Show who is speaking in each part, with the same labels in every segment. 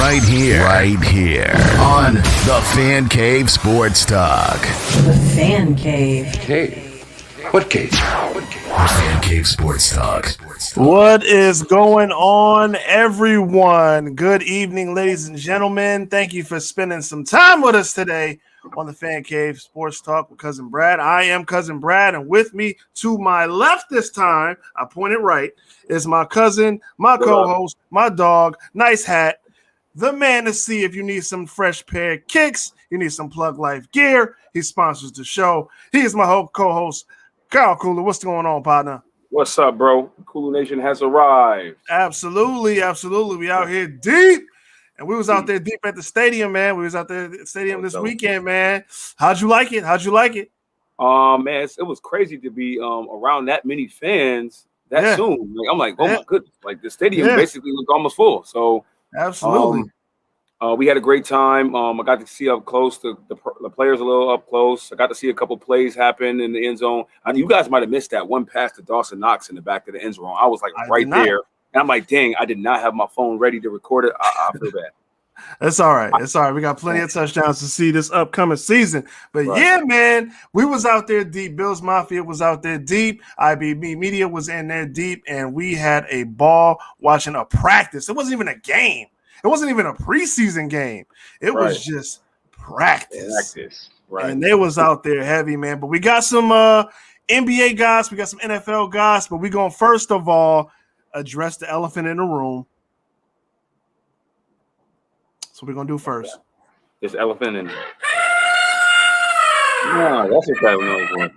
Speaker 1: right here on the Fan Cave Sports Talk.
Speaker 2: The Fan Cave.
Speaker 3: Cave? What cave?
Speaker 1: The Fan Cave Sports Talk.
Speaker 4: What is going on, everyone? Good evening, ladies and gentlemen. Thank you for spending some time with us today on the Fan Cave Sports Talk with Cousin Brad. I am Cousin Brad, and with me to my left this time, I pointed right, is my cousin, my co-host, my dog, nice hat, the man to see if you need some fresh pair of kicks, you need some Plug Life gear. He sponsors the show. He is my co-host, Kyle Cooler. What's going on, partner?
Speaker 3: What's up, bro? Cooler Nation has arrived.
Speaker 4: Absolutely. We out here deep. And we was out there deep at the stadium, man. We was out there at the stadium this weekend, man. How'd you like it?
Speaker 3: Man, it was crazy to be around that many fans that soon. Like, I'm like, oh my goodness. Like the stadium basically looked almost full. So
Speaker 4: absolutely.
Speaker 3: We had a great time. I got to see up close the players a little up close. I got to see a couple plays happen in the end zone. And you guys might have missed that one pass to Dawson Knox in the back of the end zone. I was like right there. And I'm like, dang, I did not have my phone ready to record it. I feel bad.
Speaker 4: It's all right. We got plenty of touchdowns to see this upcoming season. But yeah, man, we was out there deep. Bills Mafia was out there deep. IBB Media was in there deep. And we had a ball watching a practice. It wasn't even a game. It wasn't even a preseason game. It was just practice.
Speaker 3: Right.
Speaker 4: And they was out there heavy, man. But we got some NBA guys. We got some NFL guys. But we're going to, first of all, address the elephant in the room. That's what we're going to do first.
Speaker 3: This elephant in there. Yeah, that's what that was.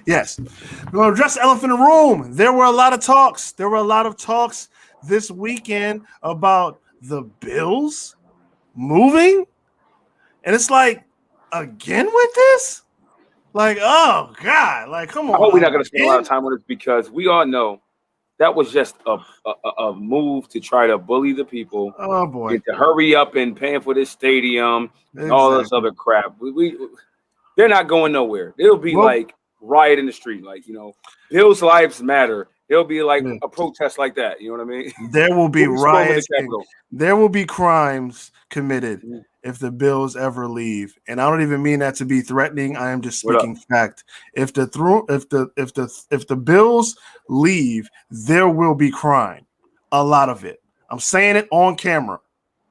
Speaker 4: Yes. We're going to address the elephant in the room. There were a lot of talks. This weekend about the Bills moving. And it's like, again with this? Like, oh, God. Like, come on.
Speaker 3: I hope we're not going to spend a lot of time on this because we all know that was just a move to try to bully the people.
Speaker 4: Oh, boy.
Speaker 3: And to hurry up and paying for this stadium and all this other crap. They're not going nowhere. It'll be like riot in the street. Like, Bills' lives matter. It'll be like a protest like that. You know what I mean?
Speaker 4: There will be riots. There will be crimes committed if the Bills ever leave. And I don't even mean that to be threatening. I am just speaking fact. If the Bills leave, there will be crime. A lot of it. I'm saying it on camera.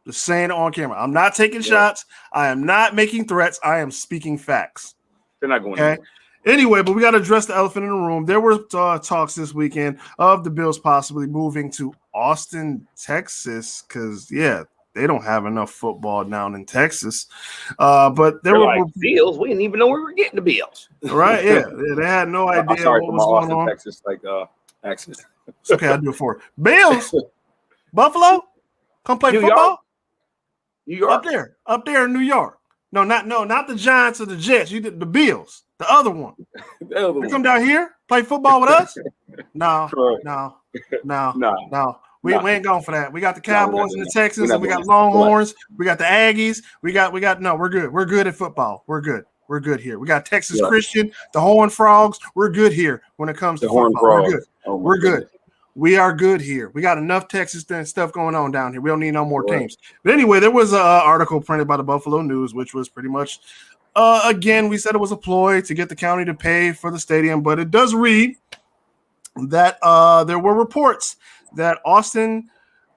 Speaker 4: Just saying it on camera. I'm not taking shots. I am not making threats. I am speaking facts.
Speaker 3: They're not going anywhere.
Speaker 4: Anyway, but we got to address the elephant in the room. There were talks this weekend of the Bills possibly moving to Austin, Texas, because, they don't have enough football down in Texas. But there were
Speaker 3: Bills. We didn't even know we were getting the Bills.
Speaker 4: Right, they had no idea what was going on.
Speaker 3: Texas, accent.
Speaker 4: It's okay, I'll do it for it. Bills, Buffalo, come play football.
Speaker 3: New York.
Speaker 4: Up there in New York. No, not the Giants or the Jets. You did the Bills. The other one. You come down here, play football with us? No. We ain't going for that. We got the Cowboys and the Texans, and we got Longhorns. We got the Aggies. We're good. We're good at football. We're good here. We got Texas Christian, the Horned Frogs. We're good here when it comes to football. We're good. We're good. We are good here. We got enough Texas stuff going on down here. We don't need no more teams. But anyway, there was an article printed by the Buffalo News, which was pretty much again, we said it was a ploy to get the county to pay for the stadium, but it does read that there were reports that Austin,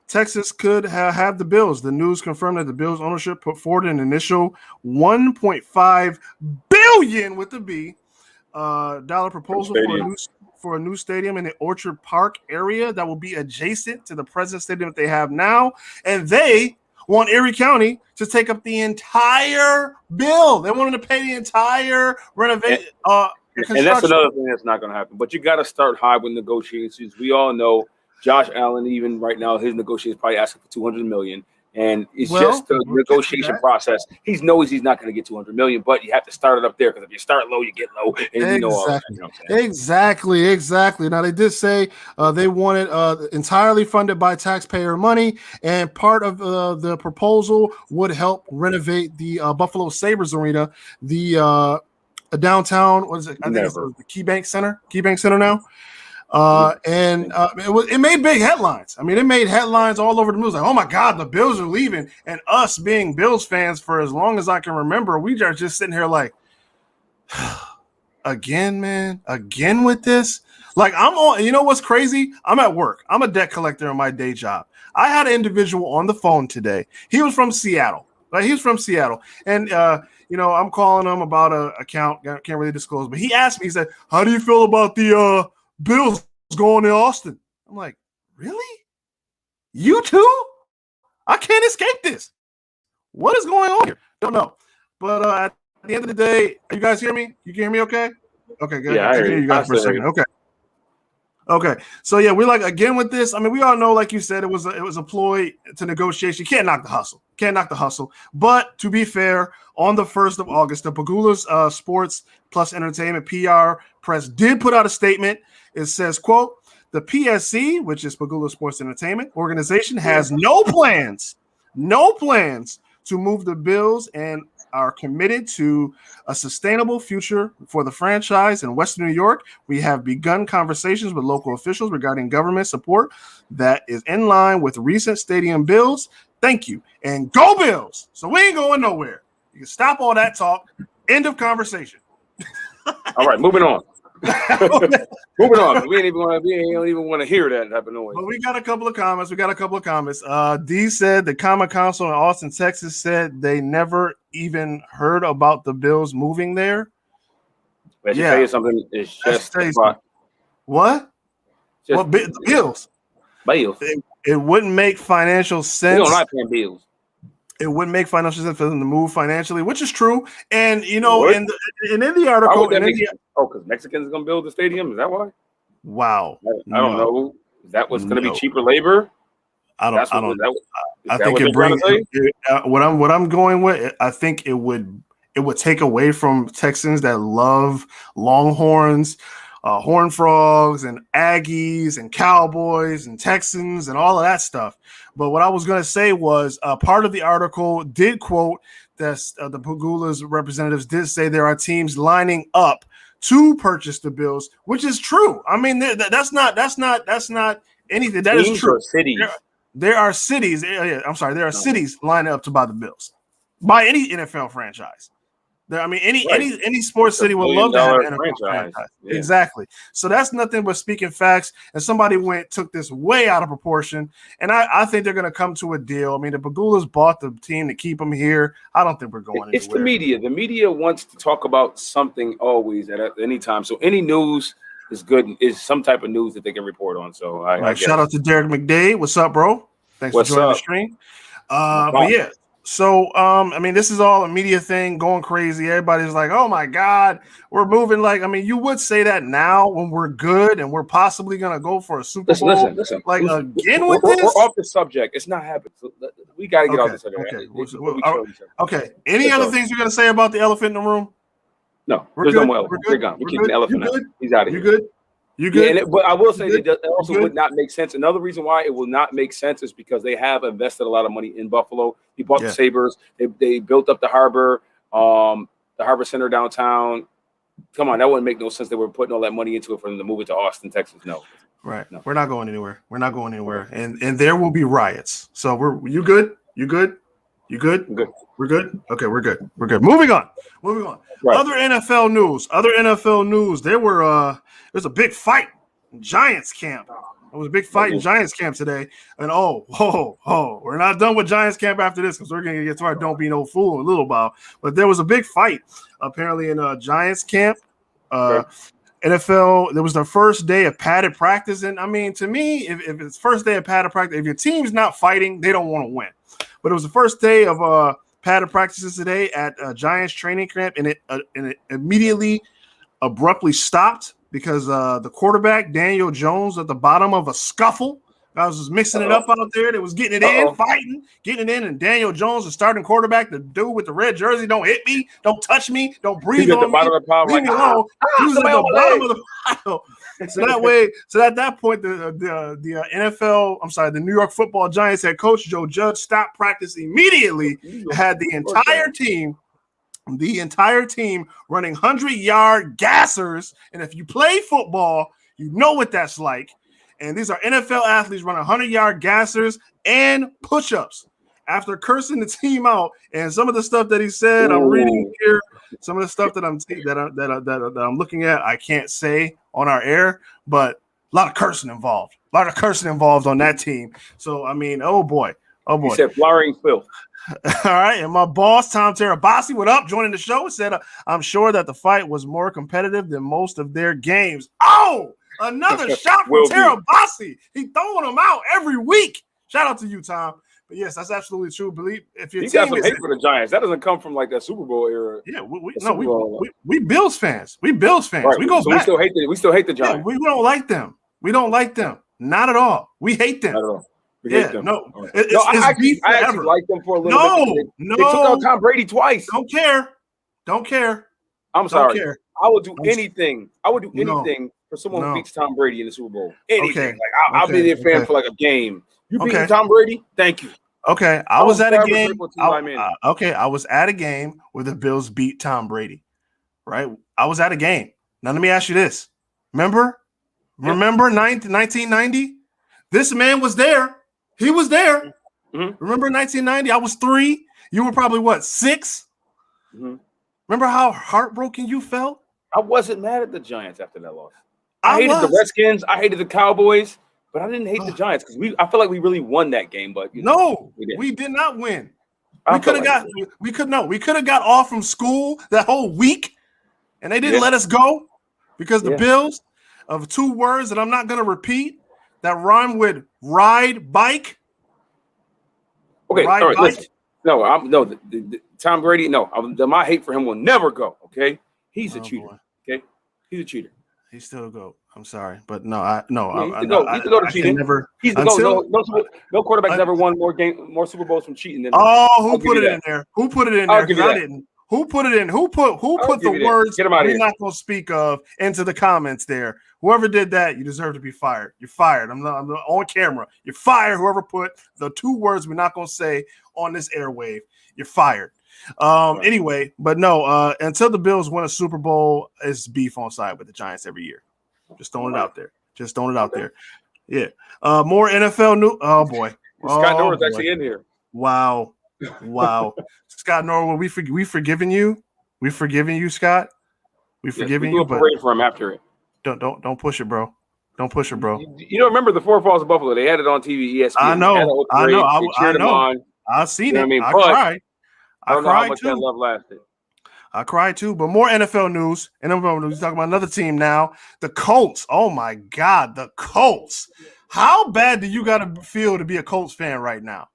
Speaker 4: Texas could have the Bills. The news confirmed that the Bills ownership put forward an initial $1.5 billion with the B dollar proposal for a new stadium in the Orchard Park area that will be adjacent to the present stadium that they have now, and they want Erie County to take up the entire bill. They want them to pay the entire renovation.
Speaker 3: And that's another thing that's not going to happen. But you got to start high with negotiations. We all know Josh Allen, even right now, his negotiations probably asking for $200 million. And it's just the negotiation process. He knows he's not going to get $200 million, but you have to start it up there because if you start low, you get low. And all that,
Speaker 4: Exactly. Now, they did say they wanted entirely funded by taxpayer money, and part of the proposal would help renovate the Buffalo Sabres arena, the downtown, what is it? I think it's the KeyBank Center now. It made big headlines. I mean, it made headlines all over the news. Like, oh my God, the Bills are leaving. And us being Bills fans for as long as I can remember, we are just sitting here like, again, man, again with this. Like, I'm on. You know what's crazy? I'm at work. I'm a debt collector in my day job. I had an individual on the phone today. He was from Seattle. Right? He was from Seattle, and I'm calling him about an account. Can't really disclose, but he asked me. He said, "How do you feel about the Bills going to Austin?" I'm like, "Really? You too? I can't escape this. What is going on here? Don't know." But at the end of the day, you guys hear me? You can hear me okay? Okay, good.
Speaker 3: Yeah,
Speaker 4: I can hear you guys for a second. Okay. So yeah, we're like again with this. I mean, we all know, like you said, it was a ploy to negotiation. You can't knock the hustle. Can't knock the hustle. But to be fair, on the 1st of August, the Pagula's Sports Plus Entertainment PR press did put out a statement. It says, quote, "The PSC, which is Pagula Sports Entertainment organization, has no plans to move the Bills and are committed to a sustainable future for the franchise in Western New York. We have begun conversations with local officials regarding government support that is in line with recent stadium builds. Thank you. And go Bills." So we ain't going nowhere. You can stop all that talk. End of conversation.
Speaker 3: All right, moving on. Moving on. We don't even want to hear that type of noise.
Speaker 4: But we got a couple of comments. D said the Common Council in Austin, Texas said they never even heard about the Bills moving there.
Speaker 3: But I tell you something. It's just
Speaker 4: what? The Bills.
Speaker 3: Bills.
Speaker 4: It wouldn't make financial sense.
Speaker 3: We don't like paying bills.
Speaker 4: It wouldn't make financial sense for them to move financially, which is true. And in the article,
Speaker 3: because Mexicans are going to build the stadium. Is that why?
Speaker 4: Wow.
Speaker 3: I don't know. Is that what's going to be cheaper labor?
Speaker 4: I think it brings what I'm going with. I think it would take away from Texans that love Longhorns, Horned Frogs, and Aggies, and Cowboys, and Texans, and all of that stuff. But what I was going to say was part of the article did quote that the Pagula's representatives did say there are teams lining up to purchase the Bills, which is true. I mean, that's not anything. That is true.
Speaker 3: Cities.
Speaker 4: There are cities. I'm sorry. There are cities lining up to buy the Bills by any NFL franchise. Any sports city would love to have an NFL franchise. Yeah. Exactly. So that's nothing but speaking facts. And somebody took this way out of proportion. And I think they're going to come to a deal. I mean, the Pagulas bought the team to keep them here. I don't think we're going anywhere.
Speaker 3: It's the media. The media wants to talk about something always at any time. So any news is good. Is some type of news that they can report on. So I
Speaker 4: shout out to Derek McDade. What's up, bro? Thanks for joining the stream. But yeah. So, this is all a media thing going crazy. Everybody's like, oh, my God, we're moving. You would say that now when we're good and we're possibly going to go for a Super Bowl.
Speaker 3: Listen.
Speaker 4: Again with this?
Speaker 3: We're off the subject. It's not happening. So we got to get off the subject.
Speaker 4: Okay. Any other things you're going to say about the elephant in the room?
Speaker 3: No. There's no more elephant. We're gone. We're keeping the elephant out. He's out of here.
Speaker 4: You good? You good?
Speaker 3: Yeah, but I will say that it also would not make sense. Another reason why it will not make sense is because they have invested a lot of money in Buffalo. He bought the Sabres. They built up the harbor center downtown. Come on, that wouldn't make no sense. They were putting all that money into it for them to move it to Austin, Texas. No.
Speaker 4: Right. No. We're not going anywhere. And there will be riots. So you good? You good? You good?
Speaker 3: I'm good.
Speaker 4: We're good? Okay, we're good. Moving on. Right. Other NFL news. There's a big fight in Giants camp. There was a big fight in Giants camp today. And we're not done with Giants camp after this because we're going to get to our don't be no fool in a little while. But there was a big fight apparently in Giants camp. NFL, there was the first day of padded practice. And to me, if it's first day of padded practice, if your team's not fighting, they don't want to win. But it was the first day of padded practices today at Giants training camp, and it immediately abruptly stopped because the quarterback, Daniel Jones, at the bottom of a scuffle. I was just mixing it up out there. They was getting it in, fighting, getting it in, and Daniel Jones, the starting quarterback, the dude with the red jersey, don't hit me, don't touch me, don't breathe on me. Leave me alone. He was at the bottom of the pile. So at that point, the NFL, the New York Football Giants head coach Joe Judge stopped practice immediately. Had the entire team running 100-yard gassers, and if you play football, You know what that's like. And these are NFL athletes running 100-yard gassers and push-ups after cursing the team out. And some of the stuff that he said, I'm reading here. Some of the stuff that I'm looking at, I can't say on our air, but a lot of cursing involved. A lot of cursing involved on that team. So, I mean, oh boy.
Speaker 3: He said flowering filth.
Speaker 4: All right. And my boss, Tom Terabasi, what up? Joining the show, said, I'm sure that the fight was more competitive than most of their games. Oh, another shot from Terabasi. He throwing them out every week. Shout out to you, Tom. But yes, that's absolutely true. Believe if your
Speaker 3: team
Speaker 4: got
Speaker 3: some hate for the Giants. That doesn't come from like that Super Bowl era.
Speaker 4: Yeah, we Bills fans. We Bills fans.
Speaker 3: Right.
Speaker 4: We go back.
Speaker 3: We still hate the Giants.
Speaker 4: Yeah, we don't like them. We don't like them. Not at all. We hate them.
Speaker 3: Not at all. We hate them.
Speaker 4: No.
Speaker 3: Right.
Speaker 4: I
Speaker 3: actually like them for a little bit.
Speaker 4: No.
Speaker 3: They took out Tom Brady twice.
Speaker 4: Don't care.
Speaker 3: I'm sorry.
Speaker 4: Don't care.
Speaker 3: I would do anything. I would do anything for someone who beats Tom Brady in the Super Bowl. Anything.
Speaker 4: Okay.
Speaker 3: Like I'll be their fan for like a game. You beat Tom Brady? Thank you.
Speaker 4: Okay. I was at a game. I was at a game where the Bills beat Tom Brady. Right? I was at a game. Now let me ask you this. Remember 1990? This man was there. He was there.
Speaker 3: Mm-hmm.
Speaker 4: Remember 1990? I was 3. You were probably what, 6?
Speaker 3: Mm-hmm.
Speaker 4: Remember how heartbroken you felt?
Speaker 3: I wasn't mad at the Giants after that loss. I hated the Redskins. I hated the Cowboys, but I didn't hate the Giants because I feel like we really won that game. But
Speaker 4: we did not win. We could have got off from school that whole week, and they didn't let us go because the Bills of 2 words that I'm not going to repeat that rhyme with ride bike.
Speaker 3: Okay, all right. Listen. No, Tom Brady. No, my hate for him will never go. Okay, he's a cheater. Boy. Okay, he's a cheater.
Speaker 4: He still go. I'm sorry, but no.
Speaker 3: He's the go to cheating. He's the go. No quarterback's ever won more Super Bowls from cheating than.
Speaker 4: Who put it in there? Who put it in there? Because I didn't. Who put it in? Who put the words we're not going to speak of into the comments there? Whoever did that, you deserve to be fired. You're fired. I'm on camera. You're fired. Whoever put the 2 words we're not going to say on this airwave, you're fired. Anyway, but no, until the Bills win a Super Bowl, it's beef on side with the Giants every year. Just throwing it out there. Yeah. More NFL news. Oh boy.
Speaker 3: Scott Norwood's actually in here.
Speaker 4: Wow. Scott Norwood, we forgiven you. We forgiven you, Scott. We forgiven you.
Speaker 3: But for him after it.
Speaker 4: Don't push it, bro. Don't push it, bro.
Speaker 3: You don't remember the Four Falls of Buffalo? They had it on TV, ESPN.
Speaker 4: I know. I've seen it. I cried.
Speaker 3: I don't know how much that love lasted.
Speaker 4: I cried too. But more NFL news. NFL news. Talking about another team now. The Colts. Oh my God, the Colts. How bad do you got to feel to be a Colts fan right now?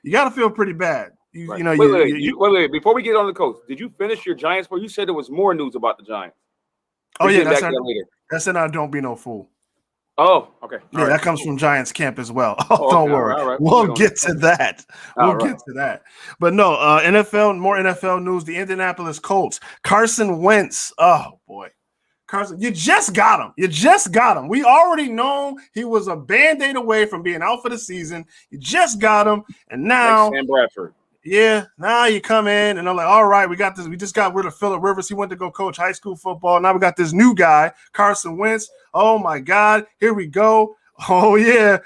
Speaker 4: You got to feel pretty bad. Wait.
Speaker 3: Before we get on the Colts, did you finish your Giants? Where you said there was more news about the Giants.
Speaker 4: That's in our Don't Be No Fool.
Speaker 3: Oh, okay.
Speaker 4: Yeah, that comes from Giants camp as well. Don't worry. All right. We'll get to that. Get to that. But no, more NFL news. The Indianapolis Colts. Carson Wentz. Oh, boy. Carson, you just got him. We already know he was a Band-Aid away from being out for the season. You just got him. And now
Speaker 3: like Sam Bradford.
Speaker 4: Yeah, now you come in and I'm like, all right, we got this. We just got rid of Phillip Rivers. He went to go coach high school football. Now we got this new guy, Carson Wentz. Oh my God, here we go. Oh yeah,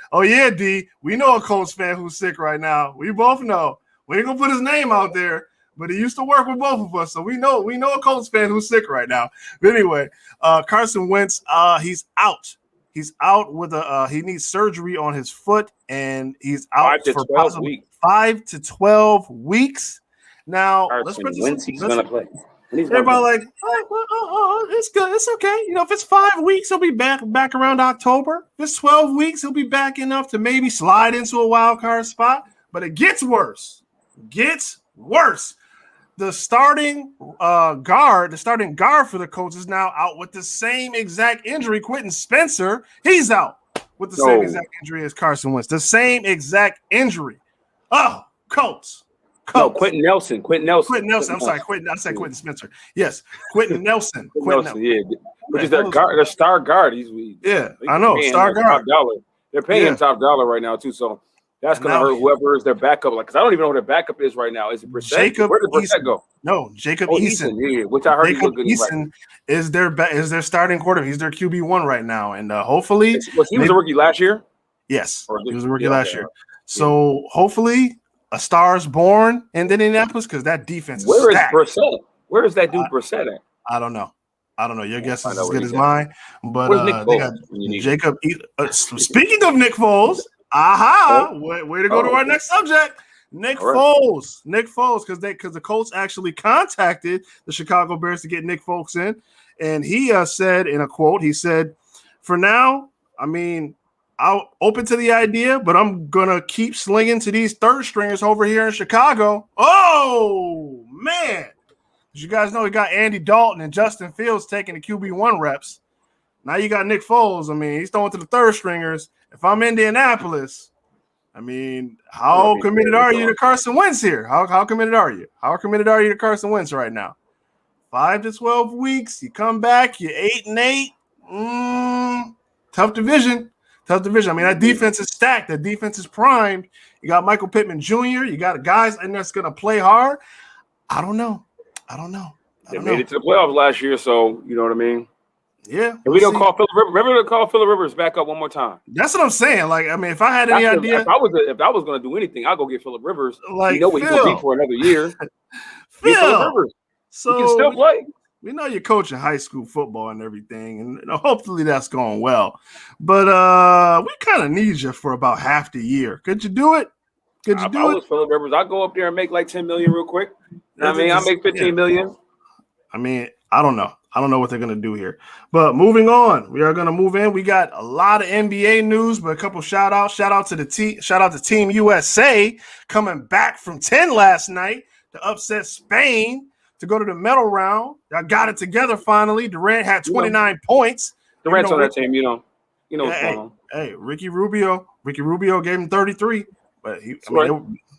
Speaker 4: D. We know a Colts fan who's sick right now. We both know. We ain't gonna put his name out there, but he used to work with both of us, so we know a Colts fan who's sick right now. But anyway, Carson Wentz, he's out. He's out with he needs surgery on his foot, and he's out for 5 to 12 weeks. Now, let's put this.
Speaker 3: He's going to play.
Speaker 4: Everybody like, it's good. It's okay. If it's 5 weeks, he'll be back around October. If it's 12 weeks, he'll be back enough to maybe slide into a wild card spot. But it gets worse. The starting guard for the Colts is now out with the same exact injury. Quentin Spencer, he's out with the same exact injury as Carson Wentz. The same exact injury. Oh, Colts.
Speaker 3: No, Quentin Nelson.
Speaker 4: I'm sorry, Quentin. I said Quentin Spencer. Yes, Quentin Nelson.
Speaker 3: Nelson. Which is their star guard.
Speaker 4: I know, star guard.
Speaker 3: They're paying him top dollar right now too. So that's going to hurt whoever is their backup. Because I don't even know who their backup is right now. Is it Brissett? Where did Brissett go?
Speaker 4: No, Jacob
Speaker 3: Eason. Yeah, which I heard he looked good.
Speaker 4: Eason is their starting quarterback. He's their QB1 right now, and hopefully,
Speaker 3: he was a rookie last year.
Speaker 4: Yes, he was a rookie last year. So hopefully, a star is born in Indianapolis because that defense is stacked.
Speaker 3: Where is Brissett? Where is that dude Brissett at?
Speaker 4: I don't know. Your guess is as good as mine. But they got Jacob. Speaking of Nick Foles, way to go to our next subject. Nick Foles, because the Colts actually contacted the Chicago Bears to get Nick Foles in, and he said in a quote, he said, "For now, I mean, I'll open to the idea, but I'm gonna keep slinging to these third stringers over here in Chicago." Oh man, as you guys know, we got Andy Dalton and Justin Fields taking the QB1 reps. Now you got Nick Foles. I mean, he's throwing to the third stringers. If I'm Indianapolis, I mean, how committed are you to Carson Wentz here? How committed are you? How committed are you to Carson Wentz right now? 5 to 12 weeks, you come back, you're 8-8. Tough division. I mean, that defense is stacked. That defense is primed. You got Michael Pittman Jr. You got guys in that's going to play hard. I don't know.
Speaker 3: They made it to the playoffs last year, so you know what I mean?
Speaker 4: Yeah.
Speaker 3: And we don't call Phillip Rivers. Remember to call Phillip Rivers back up one more time.
Speaker 4: That's what I'm saying. Like, I mean, if I had any idea.
Speaker 3: If I was going to do anything, I'd go get Phillip Rivers.
Speaker 4: Like,
Speaker 3: you know what he's going to be for another year.
Speaker 4: Phil.
Speaker 3: Rivers.
Speaker 4: So
Speaker 3: he can still play.
Speaker 4: We know you're coaching high school football and everything, and hopefully that's going well. But we kind of need you for about half the year. Could you do it? If I
Speaker 3: was Phillip Rivers, I'd go up there and make like $10 million real quick. I mean, I'll make $15 million.
Speaker 4: I mean, I don't know. I don't know what they're going to do here. But moving on, we are going to move in. We got a lot of NBA news, but a couple shout outs. Shout out to Team USA coming back from 10 last night to upset Spain to go to the medal round. I got it together finally. Durant had 29 points.
Speaker 3: Durant's on that team, you know what's going on.
Speaker 4: Hey, Ricky Rubio gave him 33, but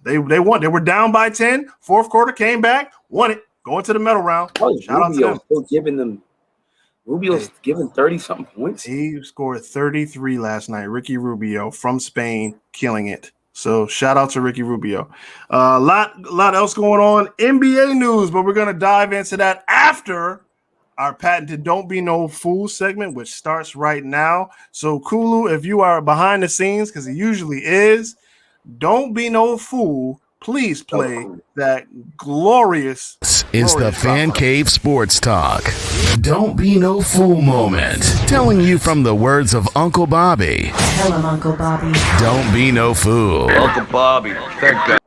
Speaker 4: they won. They were down by 10. Fourth quarter came back, won it. Going to the medal round.
Speaker 3: Shout out to them. Rubio's giving 30-something points.
Speaker 4: He scored 33 last night. Ricky Rubio from Spain, killing it. So shout out to Ricky Rubio. A lot else going on. NBA news, but we're going to dive into that after our patented Don't Be No Fool segment, which starts right now. So Kulu, if you are behind the scenes, because he usually is, Don't Be No Fool. Please play that glorious.
Speaker 1: This is the Fan Cave Sports Talk. Don't be no fool moment. Telling you from the words of Uncle Bobby.
Speaker 2: Tell him, Uncle Bobby.
Speaker 1: Don't be no fool.
Speaker 5: Uncle Bobby. Thank God.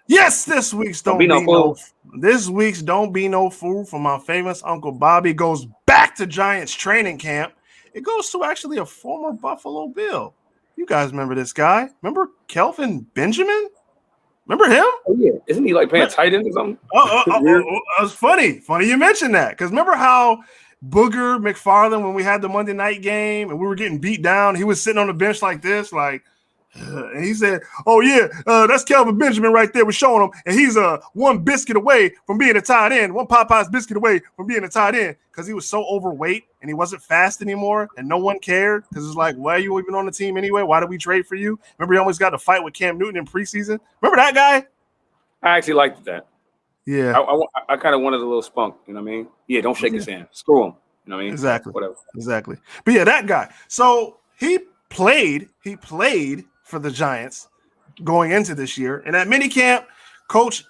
Speaker 4: Yes, this week's Don't Be No Fool from my famous Uncle Bobby goes back to Giants training camp. It goes to actually a former Buffalo Bill. You guys remember this guy? Remember Kelvin Benjamin? Remember him?
Speaker 3: Oh, yeah. Isn't he like playing tight end or something?
Speaker 4: It's funny. Funny you mentioned that. Because remember how Booger McFarland, when we had the Monday night game and we were getting beat down, he was sitting on the bench like this, and he said, "Oh, yeah, that's Kelvin Benjamin right there. We're showing him. And he's one biscuit away from being a tight end, one Popeye's biscuit away from being a tight end," because he was so overweight and he wasn't fast anymore and no one cared because it's like, why are you even on the team anyway? Why did we trade for you? Remember he almost got to fight with Cam Newton in preseason? Remember that guy?
Speaker 3: I actually liked that.
Speaker 4: Yeah.
Speaker 3: I kind of wanted a little spunk, you know what I mean? Yeah, don't shake his hand. Screw him. You know what I mean?
Speaker 4: Exactly.
Speaker 3: Whatever.
Speaker 4: Exactly. But yeah, that guy. So he played for the Giants going into this year. And at minicamp, Coach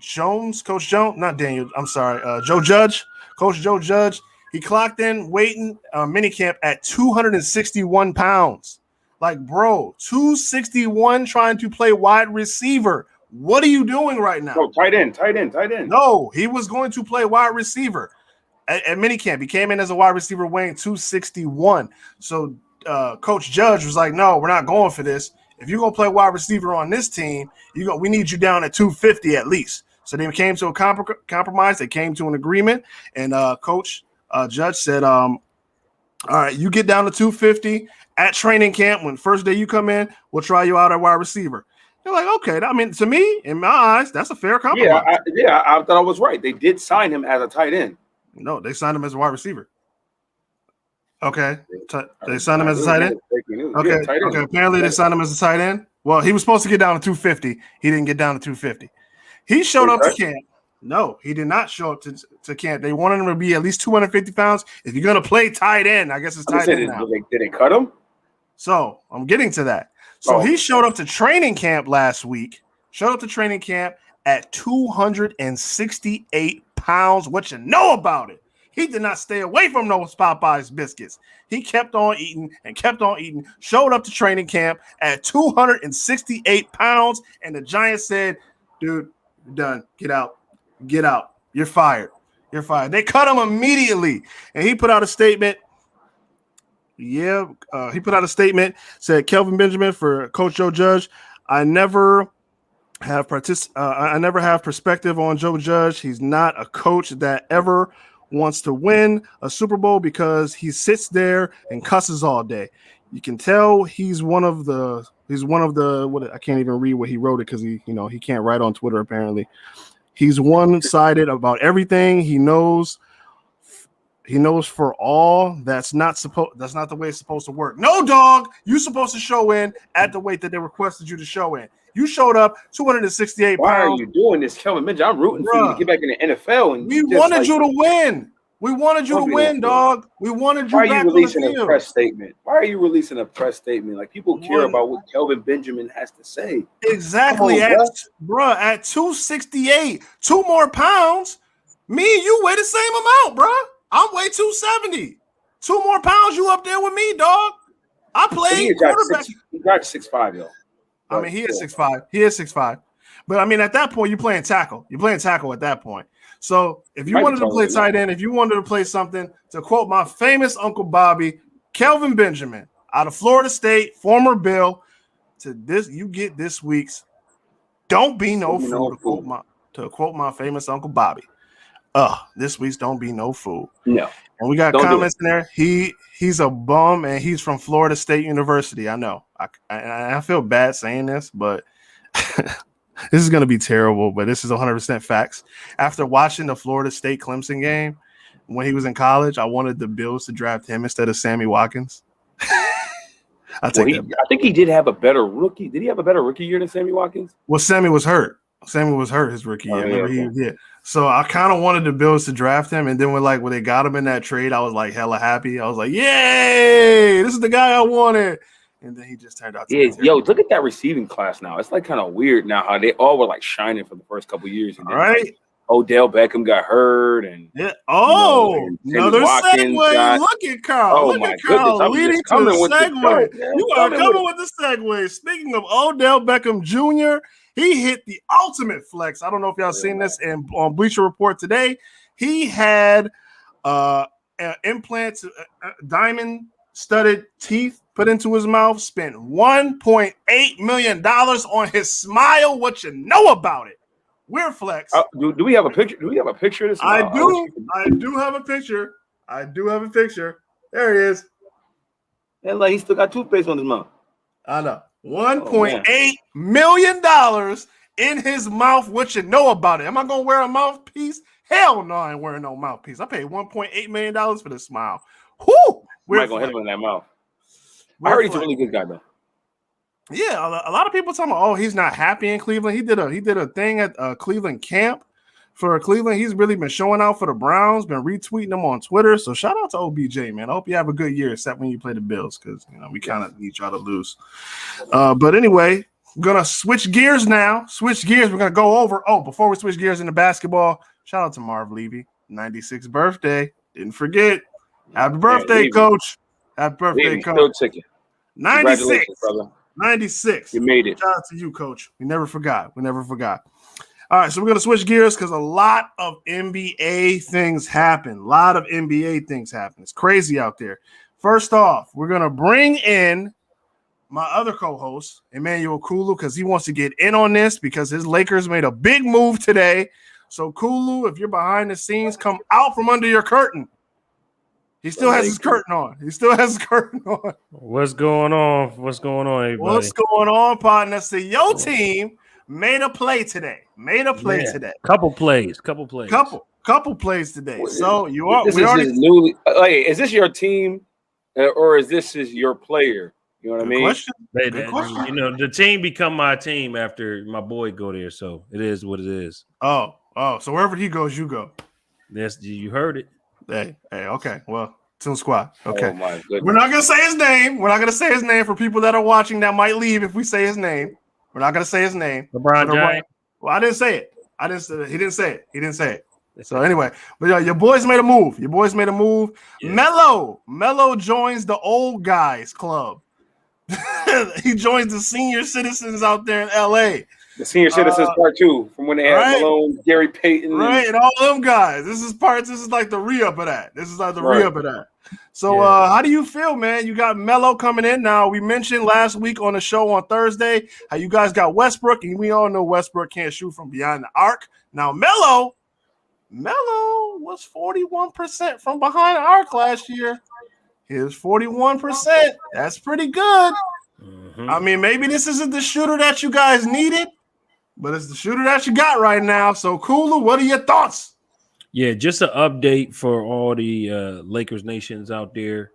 Speaker 4: Jones? Coach Jones? Not Daniel. I'm sorry. Joe Judge. Coach Joe Judge. He clocked in weighting minicamp at 261 pounds. Like, bro, 261 trying to play wide receiver. What are you doing right now?
Speaker 3: No, tight end.
Speaker 4: No, he was going to play wide receiver at minicamp. He came in as a wide receiver weighing 261. So Coach Judge was like, no, we're not going for this. If you're going to play wide receiver on this team, we need you down at 250 at least. So they came to a compromise. They came to an agreement. And Coach Judge said, all right, you get down to 250 at training camp. When first day you come in, we'll try you out at wide receiver. They're like, okay. I mean, to me, in my eyes, that's a fair compromise.
Speaker 3: I thought I was right. They did sign him as a tight end.
Speaker 4: No, they signed him as a wide receiver. Okay. They signed him as a tight end? Okay.
Speaker 3: Tight end.
Speaker 4: Okay. Apparently they signed him as a tight end. Well, he was supposed to get down to 250. He didn't get down to 250. He showed up to camp. No, he did not show up to camp. They wanted him to be at least 250 pounds. If you're going to play tight end, I guess it's tight end now.
Speaker 3: Did they cut him?
Speaker 4: So I'm getting to that. So he showed up to training camp last week. Showed up to training camp at 268 pounds. What you know about it? He did not stay away from those Popeyes biscuits. He kept on eating and kept on eating. Showed up to training camp at 268 pounds. And the Giants said, dude, you're done. Get out. Get out. You're fired. You're fired. They cut him immediately. And he put out a statement. He put out a statement, said, Kelvin Benjamin for Coach Joe Judge. I never have perspective on Joe Judge. He's not a coach that ever wants to win a Super Bowl because he sits there and cusses all day. You can tell he's one of the what I can't even read what he wrote it because he can't write on Twitter apparently. He's one-sided about everything. He knows for all that's not the way it's supposed to work. No, dog, you're supposed to show in at the weight that they requested you to show in. You showed up 268
Speaker 3: Why
Speaker 4: pounds.
Speaker 3: Why are you doing this, Kelvin Benjamin? I'm rooting for you to get back in the NFL. And
Speaker 4: we wanted you to win. We wanted you to win, dog. We wanted you back on the field. Why are you releasing
Speaker 3: a press statement? Why are you releasing a press statement? Like, people care about what Kelvin Benjamin has to say.
Speaker 4: Exactly. At 268, 2 more pounds, me and you weigh the same amount, bro. I'm weigh 270. 2 more pounds, you up there with me, dog. I played quarterback.
Speaker 3: He got 6'5", though.
Speaker 4: I mean, he is 6'5". He is 6'5". But, I mean, at that point, you're playing tackle. You're playing tackle at that point. So if you wanted to play tight end, if you wanted to play something, to quote my famous Uncle Bobby, Kelvin Benjamin, out of Florida State, former Bill, you get this week's Don't Be No Fool, to quote my famous Uncle Bobby. This week's Don't Be No Fool.
Speaker 3: No.
Speaker 4: And we got comments in there. He's a bum, and he's from Florida State University. I know. I feel bad saying this, but this is going to be terrible, but this is 100% facts. After watching the Florida State Clemson game when he was in college, I wanted the Bills to draft him instead of Sammy Watkins. I
Speaker 3: think he did have a better rookie. Did he have a better rookie year than Sammy Watkins?
Speaker 4: Well, Sammy was hurt. Sammy was hurt his rookie year. So I kind of wanted the Bills to draft him, and then when they got him in that trade, I was like hella happy. I was like, "Yay! This is the guy I wanted." And then he just turned out to be terrible.
Speaker 3: Look at that receiving class now. It's like kind of weird now how they all were like shining for the first couple of years. And then,
Speaker 4: right.
Speaker 3: Odell Beckham got hurt, and
Speaker 4: another segue. Look at Carl.
Speaker 3: Oh,
Speaker 4: look
Speaker 3: my
Speaker 4: at Carl
Speaker 3: goodness.
Speaker 4: leading to the segue. You are coming with the segue. Speaking of Odell Beckham Jr., he hit the ultimate flex. I don't know if y'all seen this on Bleacher Report today. He had implants, diamond-studded teeth put into his mouth, spent $1.8 million on his smile. What you know about it? We're flex.
Speaker 3: Do we have a picture? Do we have a picture of this?
Speaker 4: I do have a picture. There it is.
Speaker 3: And he still got toothpaste on his mouth.
Speaker 4: I know. $1.8 million in his mouth. What you know about it? Am I gonna wear a mouthpiece? Hell no, I ain't wearing no mouthpiece. I paid $1.8 million for this smile. Whoo!
Speaker 3: We're not gonna hit him in that mouth. I heard he's a really good guy though.
Speaker 4: Yeah, a lot of people talking about, he's not happy in Cleveland. He did a thing at Cleveland camp for Cleveland. He's really been showing out for the Browns, been retweeting them on Twitter. So shout out to OBJ, man. I hope you have a good year, except when you play the Bills, because we kind of need y'all to lose. But anyway, we're gonna switch gears now. We're gonna go over. Before we switch gears into basketball, shout out to Marv Levy, 96th birthday. Didn't forget. Happy birthday, Coach. Happy birthday, Coach. 96, brother. 96.
Speaker 3: You made it.
Speaker 4: Shout out to you, Coach. We never forgot. All right, so we're going to switch gears because a lot of NBA things happen. It's crazy out there. First off, we're going to bring in my other co-host, Emmanuel Kulu, because he wants to get in on this because his Lakers made a big move today. So, Kulu, if you're behind the scenes, come out from under your curtain. He still has his curtain on.
Speaker 6: What's going on, everybody?
Speaker 4: What's going on, partner? So your team made a play today. Couple plays today. So you are.
Speaker 3: Is this your team, or is this your player? You know what I
Speaker 4: Good
Speaker 3: mean?
Speaker 4: question. Good question.
Speaker 6: You know, the team become my team after my boy go there, so it is what it is.
Speaker 4: Oh, so wherever he goes, you go.
Speaker 6: Yes, you heard it.
Speaker 4: Hey, okay. Well, Toon Squad. Okay.
Speaker 3: Oh my goodness.
Speaker 4: We're not gonna say his name. We're not gonna say his name for people that are watching that might leave if we say his name. We're not gonna say his name.
Speaker 6: LeBron James.
Speaker 4: Well, I didn't say it. He didn't say it. So anyway, but yeah, your boys made a move. Yeah. Melo joins the old guys club. He joins the senior citizens out there in LA.
Speaker 3: The senior citizens part 2 from when they had Malone, Gary Payton,
Speaker 4: and all them guys. This is like the re-up of that. So how do you feel, man? You got Melo coming in now. We mentioned last week on the show on Thursday how you guys got Westbrook, and we all know Westbrook can't shoot from behind the arc. Now Melo was 41% from behind the arc last year. His 41%. That's pretty good. Mm-hmm. I mean, maybe this isn't the shooter that you guys needed, but it's the shooter that you got right now. So, Kula, what are your thoughts?
Speaker 6: Yeah, just an update for all the Lakers nations out there.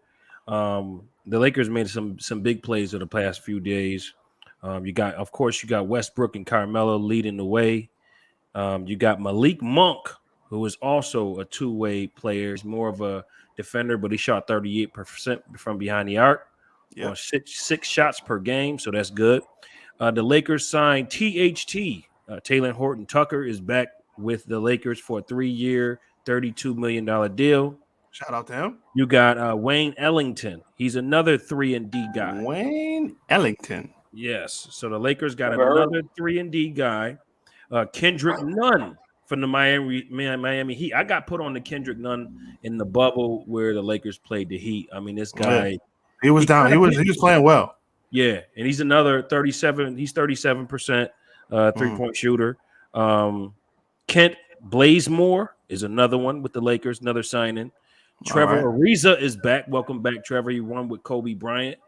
Speaker 6: The Lakers made some big plays over the past few days. You got Westbrook and Carmelo leading the way. You got Malik Monk, who is also a two-way player. He's more of a defender, but he shot 38% from behind the arc. On six shots per game, so that's good. The Lakers signed THT. Taylor Horton Tucker is back with the Lakers for a 3-year, $32 million deal.
Speaker 4: Shout out to him.
Speaker 6: You got Wayne Ellington. He's another 3-and-D guy.
Speaker 4: Wayne Ellington.
Speaker 6: Yes. So the Lakers got another 3-and-D guy. Kendrick Nunn from the Miami Heat. I got put on the Kendrick Nunn in the bubble where the Lakers played the Heat. I mean, this guy.
Speaker 4: He was down. He was playing well.
Speaker 6: Yeah, and he's another 37. He's 37% 3-point shooter. Kent Blazemore is another one with the Lakers, another signing. Trevor Ariza is back. Welcome back, Trevor. He won with Kobe Bryant.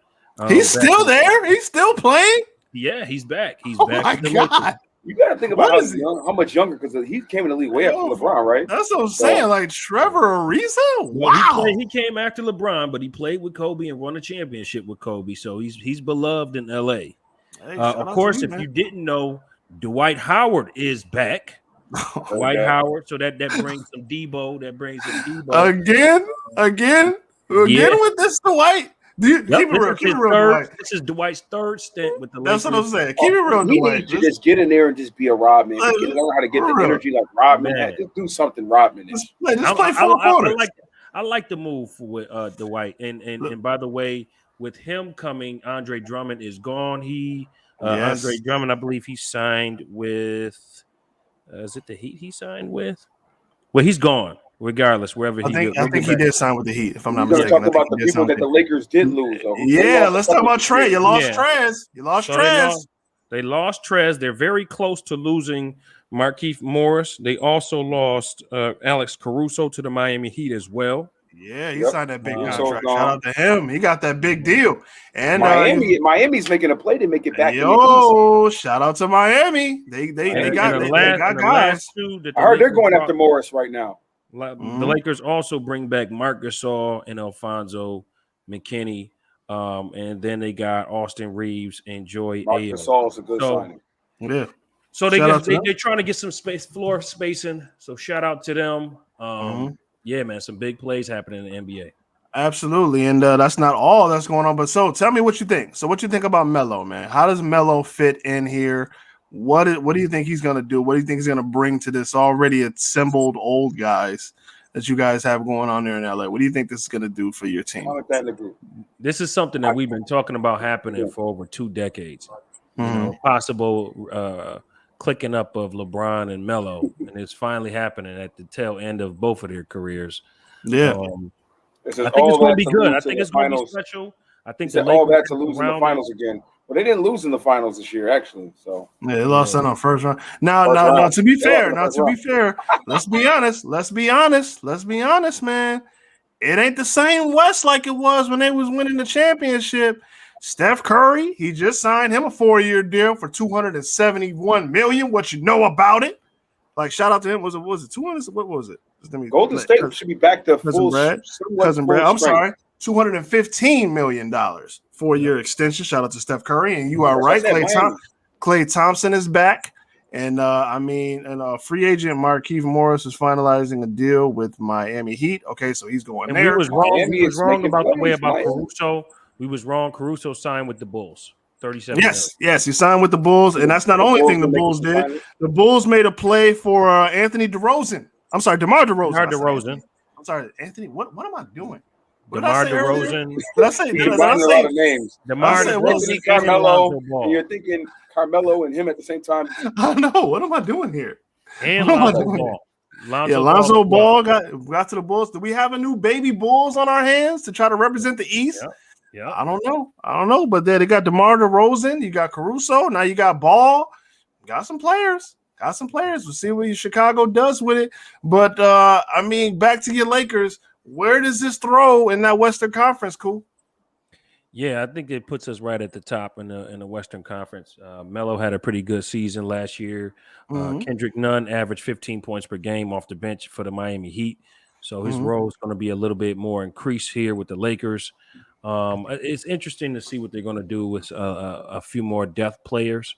Speaker 4: He's still there. He's still playing.
Speaker 6: Yeah, he's back. He's
Speaker 4: back.
Speaker 6: My
Speaker 4: God.
Speaker 3: You got to think about how much younger, because he came in the league way after LeBron, right?
Speaker 4: That's what I'm saying. Like Trevor Ariza, wow.
Speaker 6: He came after LeBron, but he played with Kobe and won a championship with Kobe, so he's beloved in LA. Hey, of course, if you didn't know, Dwight Howard is back. Dwight Howard, so that brings some Debo. That brings some Debo
Speaker 4: again with this Dwight. Keep it real.
Speaker 6: This is Dwight's third stint with the Lakers.
Speaker 4: That's what I'm saying. Keep it real, Dwight.
Speaker 3: Just get in there and just be a Rodman. Learn how to get the energy like Rodman. Just do something Rodman.
Speaker 4: Just play 4 quarters.
Speaker 6: I like the move with Dwight. And by the way, with him coming, Andre Drummond is gone. Andre Drummond, I believe he signed with is it the Heat he signed with? Well, he's gone. Regardless, wherever he goes.
Speaker 4: I think he did sign with the Heat, if I'm not mistaken.
Speaker 3: Talk about the people that the Lakers did lose.
Speaker 4: Let's talk about Trez. You lost Trez.
Speaker 6: They lost Trez. They're very close to losing Markieff Morris. They also lost Alex Caruso to the Miami Heat as well.
Speaker 4: Yeah, he signed that big contract. Shout out to him. He got that big deal. And
Speaker 3: Miami's making a play to make it back.
Speaker 4: Shout out to Miami. They got guys.
Speaker 3: I heard they're going after Morris right now.
Speaker 6: The Lakers also bring back Marc Gasol and Alfonso McKinney, and then they got Austin Reeves and Joy
Speaker 3: Marc Gasol's a good signing.
Speaker 4: Yeah.
Speaker 6: So they're trying to get some floor spacing. So shout out to them. Yeah, man, some big plays happening in the NBA.
Speaker 4: Absolutely, and that's not all that's going on. But so tell me what you think. So what you think about Melo, man? How does Melo fit in here? What do you think he's going to do? What do you think he's going to bring to this already assembled old guys that you guys have going on there in LA? What do you think this is going to do for your team?
Speaker 6: This is something that we've been talking about happening for over 2 decades. You know, possible clicking up of LeBron and Melo, and it's finally happening at the tail end of both of their careers.
Speaker 4: Yeah,
Speaker 6: I think it's going to be good. I think it's going to be special. I think
Speaker 3: all that to lose in the finals again. Well, they didn't lose in the finals this year, actually. So
Speaker 4: they lost on first round. Now, to be fair, let's be honest, man. It ain't the same West like it was when they was winning the championship. Steph Curry, he just signed him a 4-year deal for $271 million. What you know about it? Like, shout out to him. Was it 200? What was it?
Speaker 3: Golden State should be back to full.
Speaker 4: Cousin Brad. I'm sorry, $215 million 4-year extension. Shout out to Steph Curry. And you are right. Klay Thompson is back. And free agent Markieff Morris is finalizing a deal with Miami Heat. Okay, so he's going there.
Speaker 6: We was wrong about the way about Caruso. We was wrong. Caruso signed with the Bulls. 37
Speaker 4: Yes, he signed with the Bulls, and that's not the only thing the Bulls did. The Bulls made a play for Anthony DeRozan. I'm sorry, DeMar DeRozan. I'm sorry, Anthony. What am I doing?
Speaker 6: DeMar DeRozan.
Speaker 4: Did I say?
Speaker 3: You're combining a lot of names.
Speaker 6: DeMar DeRozan,
Speaker 3: Carmelo, and you're thinking Carmelo and him at the same time.
Speaker 4: I know. What am I doing here?
Speaker 6: And Lonzo Ball.
Speaker 4: Lonzo Ball got to the Bulls. Do we have a new baby Bulls on our hands to try to represent the East?
Speaker 6: Yeah.
Speaker 4: I don't know. But then they got DeMar DeRozan. You got Caruso. Now you got Ball. Got some players. We'll see what Chicago does with it. But back to your Lakers. Where does this throw in that Western Conference, Cool?
Speaker 6: Yeah, I think it puts us right at the top in the Western Conference. Melo had a pretty good season last year. Kendrick Nunn averaged 15 points per game off the bench for the Miami Heat. So his role is going to be a little bit more increased here with the Lakers. It's interesting to see what they're going to do with a few more depth players.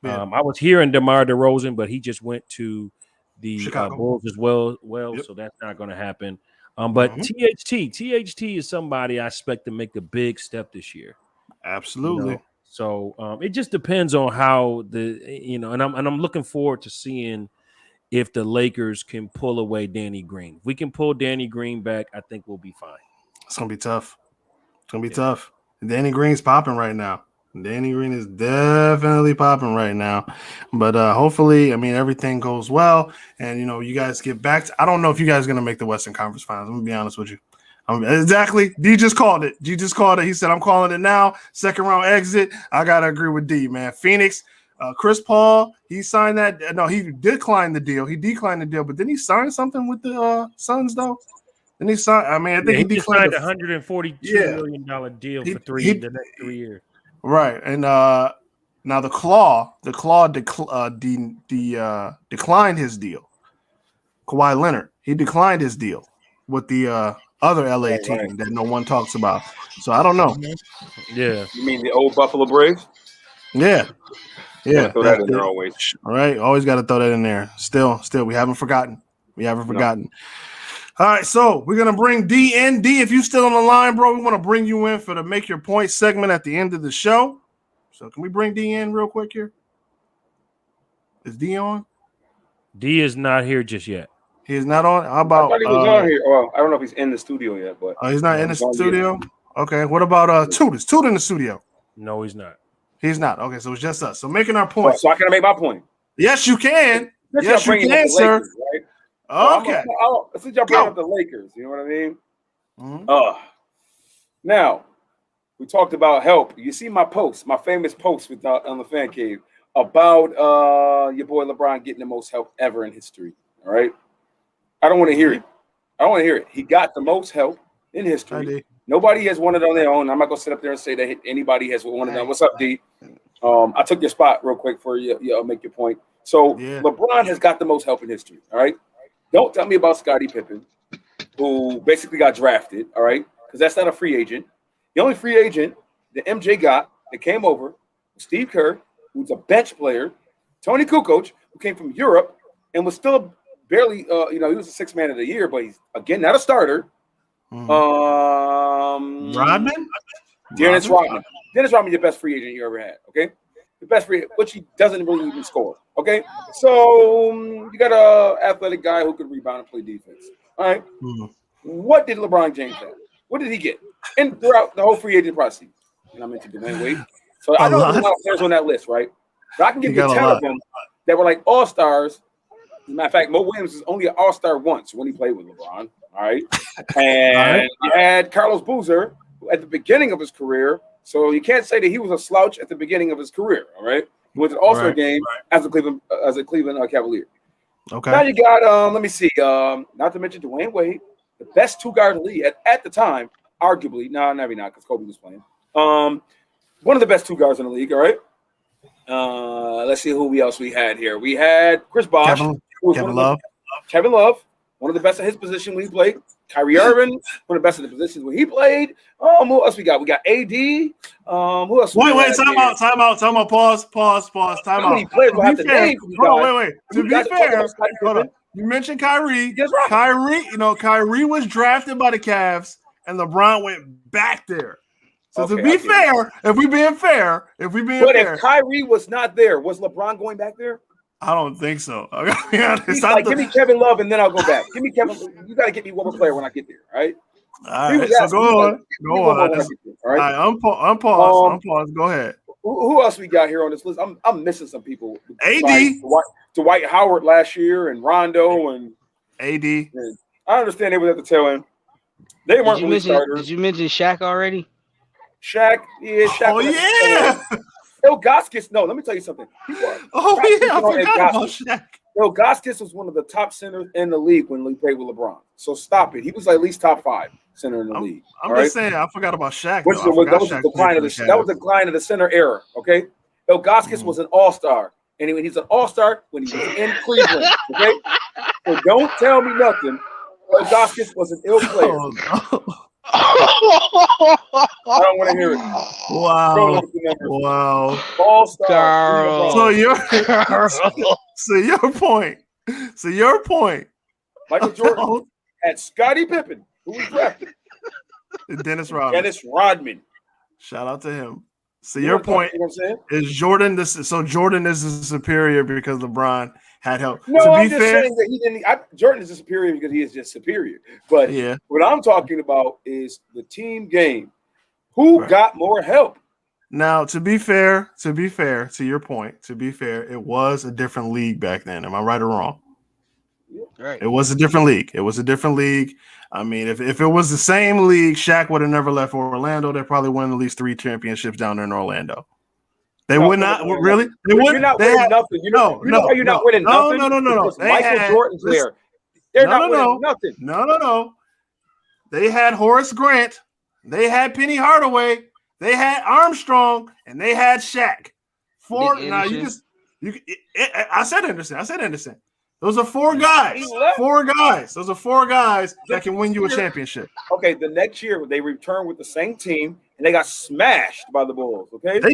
Speaker 6: I was hearing DeMar DeRozan, but he just went to the Bulls as well. So that's not going to happen. But THT is somebody I expect to make a big step this year.
Speaker 4: Absolutely.
Speaker 6: So it just depends on how and I'm looking forward to seeing if the Lakers can pull away Danny Green. If we can pull Danny Green back, I think we'll be fine.
Speaker 4: It's gonna be tough. Tough. Danny Green's popping right now. Danny Green is definitely popping right now. But hopefully, everything goes well. And, you guys get back to – I don't know if you guys are going to make the Western Conference Finals. I'm going to be honest with you. Exactly. D just called it. He said, I'm calling it now. Second round exit. I got to agree with D, man. Phoenix, Chris Paul, he signed that – no, he declined the deal. But didn't he sign something with the Suns, though? Then he signed – I think he declined
Speaker 6: a $142 million deal for the next 3 years.
Speaker 4: Right, and now the Claw declined his deal. Kawhi Leonard, he declined his deal with the other LA team that no one talks about. So I don't know.
Speaker 6: Yeah,
Speaker 3: you mean the old Buffalo Braves?
Speaker 4: Yeah.
Speaker 3: Throw that in there always.
Speaker 4: All right, always got to throw that in there. Still, we haven't forgotten. All right, so we're going to bring D in. D, if you're still on the line, bro, we want to bring you in for the Make Your Point segment at the end of the show. So can we bring D in real quick here? Is D on?
Speaker 6: D is not here just yet.
Speaker 4: He is not on? How about –
Speaker 3: I thought he was on here. Well, I don't know if he's in the studio yet. But
Speaker 4: he's not in the studio? Yet. Okay, what about Toot? Is Toot in the studio?
Speaker 6: No, he's not.
Speaker 4: He's not. Okay, so it's just us. So making our point.
Speaker 3: So I can make my point.
Speaker 4: Yes, you can. Yes, you can, sir.
Speaker 3: Lakers, right?
Speaker 4: Okay.
Speaker 3: Since y'all brought up the Lakers, you know what I mean?
Speaker 4: Mm-hmm.
Speaker 3: Now, we talked about help. You see my post, my famous post on the Fan Cave about your boy LeBron getting the most help ever in history. All right? I don't want to hear it. He got the most help in history. Nobody has won it on their own. I'm not going to sit up there and say that anybody has won it on. What's up, D? I took your spot real quick for you. Make your point. So LeBron has got the most help in history. All right? Don't tell me about Scottie Pippen, who basically got drafted, all right? Because that's not a free agent. The only free agent that MJ got that came over was Steve Kerr, who's a bench player, Tony Kukoc, who came from Europe and was still barely, he was a sixth man of the year, but he's, again, not a starter.
Speaker 4: Rodman?
Speaker 3: Dennis Rodman. Dennis Rodman, your best free agent you ever had, okay? The best free agent, which he doesn't really even score. Okay, so you got an athletic guy who could rebound and play defense. All right. What did LeBron James have? What did he get? And throughout the whole free agent process, and I'm into Dwayne Wade. So I know there's a lot of players on that list, right? But I can give you 10 of them that were like all-stars. As a matter of fact, Mo Williams is only an all-star once when he played with LeBron. All right. And you had Carlos Boozer at the beginning of his career. So you can't say that he was a slouch at the beginning of his career. All right. He went to the All-Star game as a Cleveland Cavalier.
Speaker 4: Okay.
Speaker 3: Now you got let me see. Not to mention Dwayne Wade, the best two guard in the league at the time, arguably. No, maybe not because Kobe was playing. One of the best two guards in the league. All right. Let's see who else we had here. We had Chris Bosh,
Speaker 4: Kevin Love,
Speaker 3: one of the best at his position when he played. Kyrie Irving, one of the best in the positions where he played. Who else we got? We got AD. Who else?
Speaker 4: Wait, time out. Pause. Time
Speaker 3: How many
Speaker 4: out.
Speaker 3: players
Speaker 4: To
Speaker 3: will have
Speaker 4: be
Speaker 3: to
Speaker 4: fair,
Speaker 3: name?
Speaker 4: hold on, wait. To
Speaker 3: You
Speaker 4: be
Speaker 3: guys are talking
Speaker 4: fair,
Speaker 3: about Scottie
Speaker 4: hold on.
Speaker 3: Pippen.
Speaker 4: You mentioned Kyrie.
Speaker 3: Yes, right.
Speaker 4: Kyrie was drafted by the Cavs, and LeBron went back there. So
Speaker 3: Okay,
Speaker 4: to be fair, if we being fair,
Speaker 3: if Kyrie was not there, was LeBron going back there?
Speaker 4: I don't think so. I gotta be honest.
Speaker 3: He's like, give me Kevin Love, and then I'll go back. Give me Kevin. You got to get me one more player when I get there, right?
Speaker 4: All right. So go on. All right. Unpause. Go ahead.
Speaker 3: Who else we got here on this list? I'm missing some people.
Speaker 4: AD,
Speaker 3: Dwight Howard last year, and Rondo, and
Speaker 4: AD.
Speaker 3: And I understand they were at the tail end. They weren't really starters.
Speaker 7: Did you mention Shaq already?
Speaker 3: Shaq.
Speaker 4: Oh yeah.
Speaker 3: Ilgauskas. No, let me tell you something.
Speaker 4: I forgot about Shaq.
Speaker 3: Ilgauskas was one of the top centers in the league when he played with LeBron. So stop it. He was at least top 5 center in the league.
Speaker 4: I'm just saying. I forgot about Shaq.
Speaker 3: That was the decline of the center era. Okay. Ilgauskas was an all-star. And he's an all-star when he was in Cleveland. Okay. So don't tell me nothing. Ilgauskas was an ill player. I don't want to hear it.
Speaker 4: Wow.
Speaker 3: All-star.
Speaker 4: So your point.
Speaker 3: Michael Jordan had Scottie Pippen, who was drafted.
Speaker 4: Dennis Rodman. Shout out to him. So your point is Jordan. Jordan is superior because LeBron had help.
Speaker 3: No, I'm just saying that he didn't. Jordan is superior because he is just superior. But what I'm talking about is the team game. Who got more help?
Speaker 4: Now, to be fair, to your point, it was a different league back then. Am I right or wrong?
Speaker 7: Right.
Speaker 4: It was a different league. I mean, if it was the same league, Shaq would have never left for Orlando. They probably won at least 3 championships down there in Orlando. They would not really. They would.
Speaker 3: You're not winning nothing. You're not winning nothing.
Speaker 4: No.
Speaker 3: Michael Jordan's there. They're not winning nothing.
Speaker 4: No. They had Horace Grant. They had Penny Hardaway. They had Armstrong, and they had Shaq. I said Anderson. Those are 4 guys. Those are 4 guys that can win you a championship.
Speaker 3: Okay, the next year they returned with the same team and they got smashed by the Bulls. Okay,
Speaker 4: they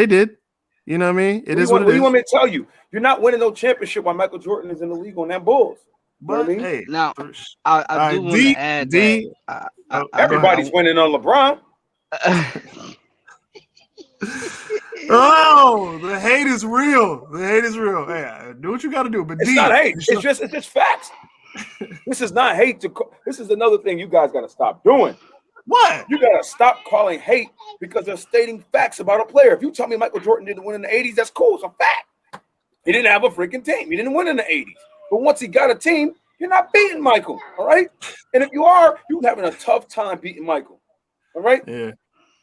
Speaker 4: did. You know what I mean? What
Speaker 3: do you want me to tell you? You're not winning no championship while Michael Jordan is in the league on that Bulls.
Speaker 4: But
Speaker 3: you know what I mean?
Speaker 4: Hey,
Speaker 7: now I do want to add that
Speaker 3: everybody's winning on LeBron.
Speaker 4: Oh, the hate is real. Hey, do what you got to do. But
Speaker 3: it's not hate. It's just facts. This is not hate. This is another thing you guys got to stop doing.
Speaker 4: What?
Speaker 3: You got to stop calling hate because they're stating facts about a player. If you tell me Michael Jordan didn't win in the 80s, that's cool. It's a fact. He didn't have a freaking team. He didn't win in the 80s. But once he got a team, you're not beating Michael. All right? And if you are, you're having a tough time beating Michael. All right?
Speaker 4: Yeah.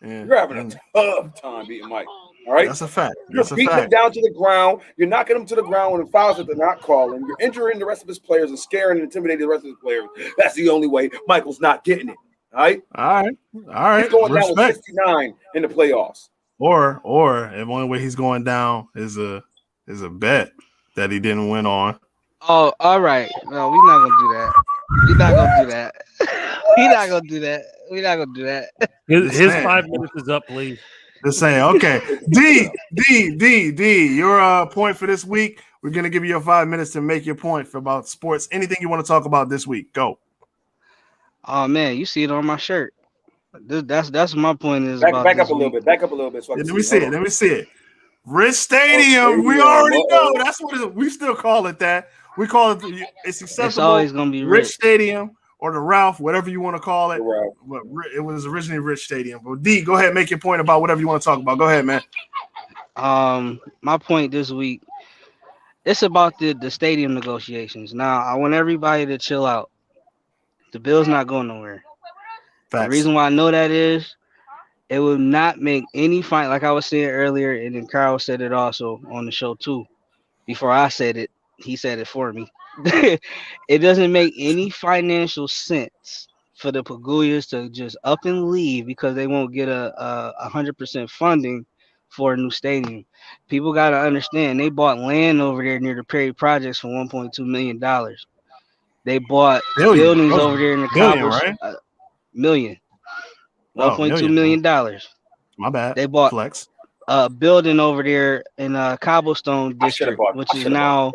Speaker 3: You're having a tough time beating Michael. All right,
Speaker 4: that's a fact.
Speaker 3: You're beating him down to the ground. You're knocking him to the ground when the fouls that they're not calling. You're injuring the rest of his players and scaring and intimidating the rest of his players. That's the only way Michael's not getting it. All right. He's going down with 69 in the playoffs.
Speaker 4: Or the only way he's going down is a bet that he didn't win on.
Speaker 7: Oh, all right. No, we're not gonna do that. We're not gonna do that.
Speaker 6: His 5 minutes is up, please.
Speaker 4: Just saying. Okay. D. Your point for this week. We're gonna give you 5 minutes to make your point about sports. Anything you want to talk about this week? Go.
Speaker 7: Oh man, you see it on my shirt. That's my point. Is
Speaker 3: back up a little bit. Back up a little bit. So
Speaker 4: let me see it. Rich Stadium. We already know. That's what we still call it. That we call it. It's acceptable.
Speaker 7: It's always gonna be
Speaker 4: Rich Stadium. Or the Ralph, whatever you want to call it.
Speaker 3: But
Speaker 4: it was originally Rich Stadium. But D, go ahead, make your point about whatever you want to talk about. Go ahead, man.
Speaker 7: My point this week, it's about the stadium negotiations. Now, I want everybody to chill out. The bill's not going nowhere.
Speaker 4: Facts.
Speaker 7: The reason why I know that is it will not make any fine. Like I was saying earlier, and then Carl said it also on the show too. Before I said it, he said it for me. It doesn't make any financial sense for the Pagulias to just up and leave because they won't get a 100% funding for a new stadium. People got to understand they bought land over there near the Perry Projects for $1.2 million. They bought
Speaker 4: Billion.
Speaker 7: buildings
Speaker 4: That was
Speaker 7: over there in the
Speaker 4: billion,
Speaker 7: Cobbles.
Speaker 4: right?
Speaker 7: Million.
Speaker 4: Oh,
Speaker 7: $1.2
Speaker 4: million.
Speaker 7: million dollars.
Speaker 4: My bad.
Speaker 7: They bought
Speaker 4: Flex.
Speaker 7: a building over there in Cobblestone district, which is now.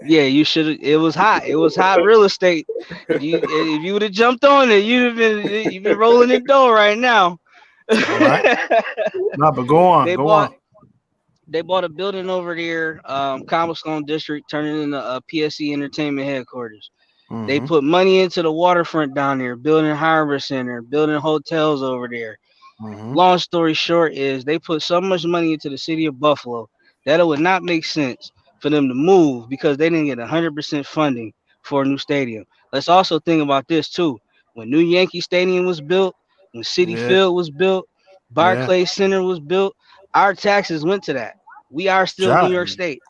Speaker 7: Yeah, you should. It was hot. It was hot real estate. If you would have jumped on it, you'd be rolling the dough right now.
Speaker 4: All right. No, but go on.
Speaker 7: They
Speaker 4: Go
Speaker 7: bought
Speaker 4: on.
Speaker 7: they bought a building over there, Cobblestone district, turning into a PSE Entertainment headquarters. They
Speaker 4: Mhm.
Speaker 7: put money into the waterfront down there, building harbor center, building hotels over there.
Speaker 4: Mhm.
Speaker 7: Long story short is they put so much money into the city of Buffalo that it would not make sense for them to move because they didn't get 100% funding for a new stadium. Let's also think about this too. When new Yankee Stadium was built, when Citi
Speaker 4: Yeah.
Speaker 7: Field was built,
Speaker 4: Yeah.
Speaker 7: Barclays Center was built, our taxes went to that. We are still New
Speaker 4: Shot.
Speaker 7: York State.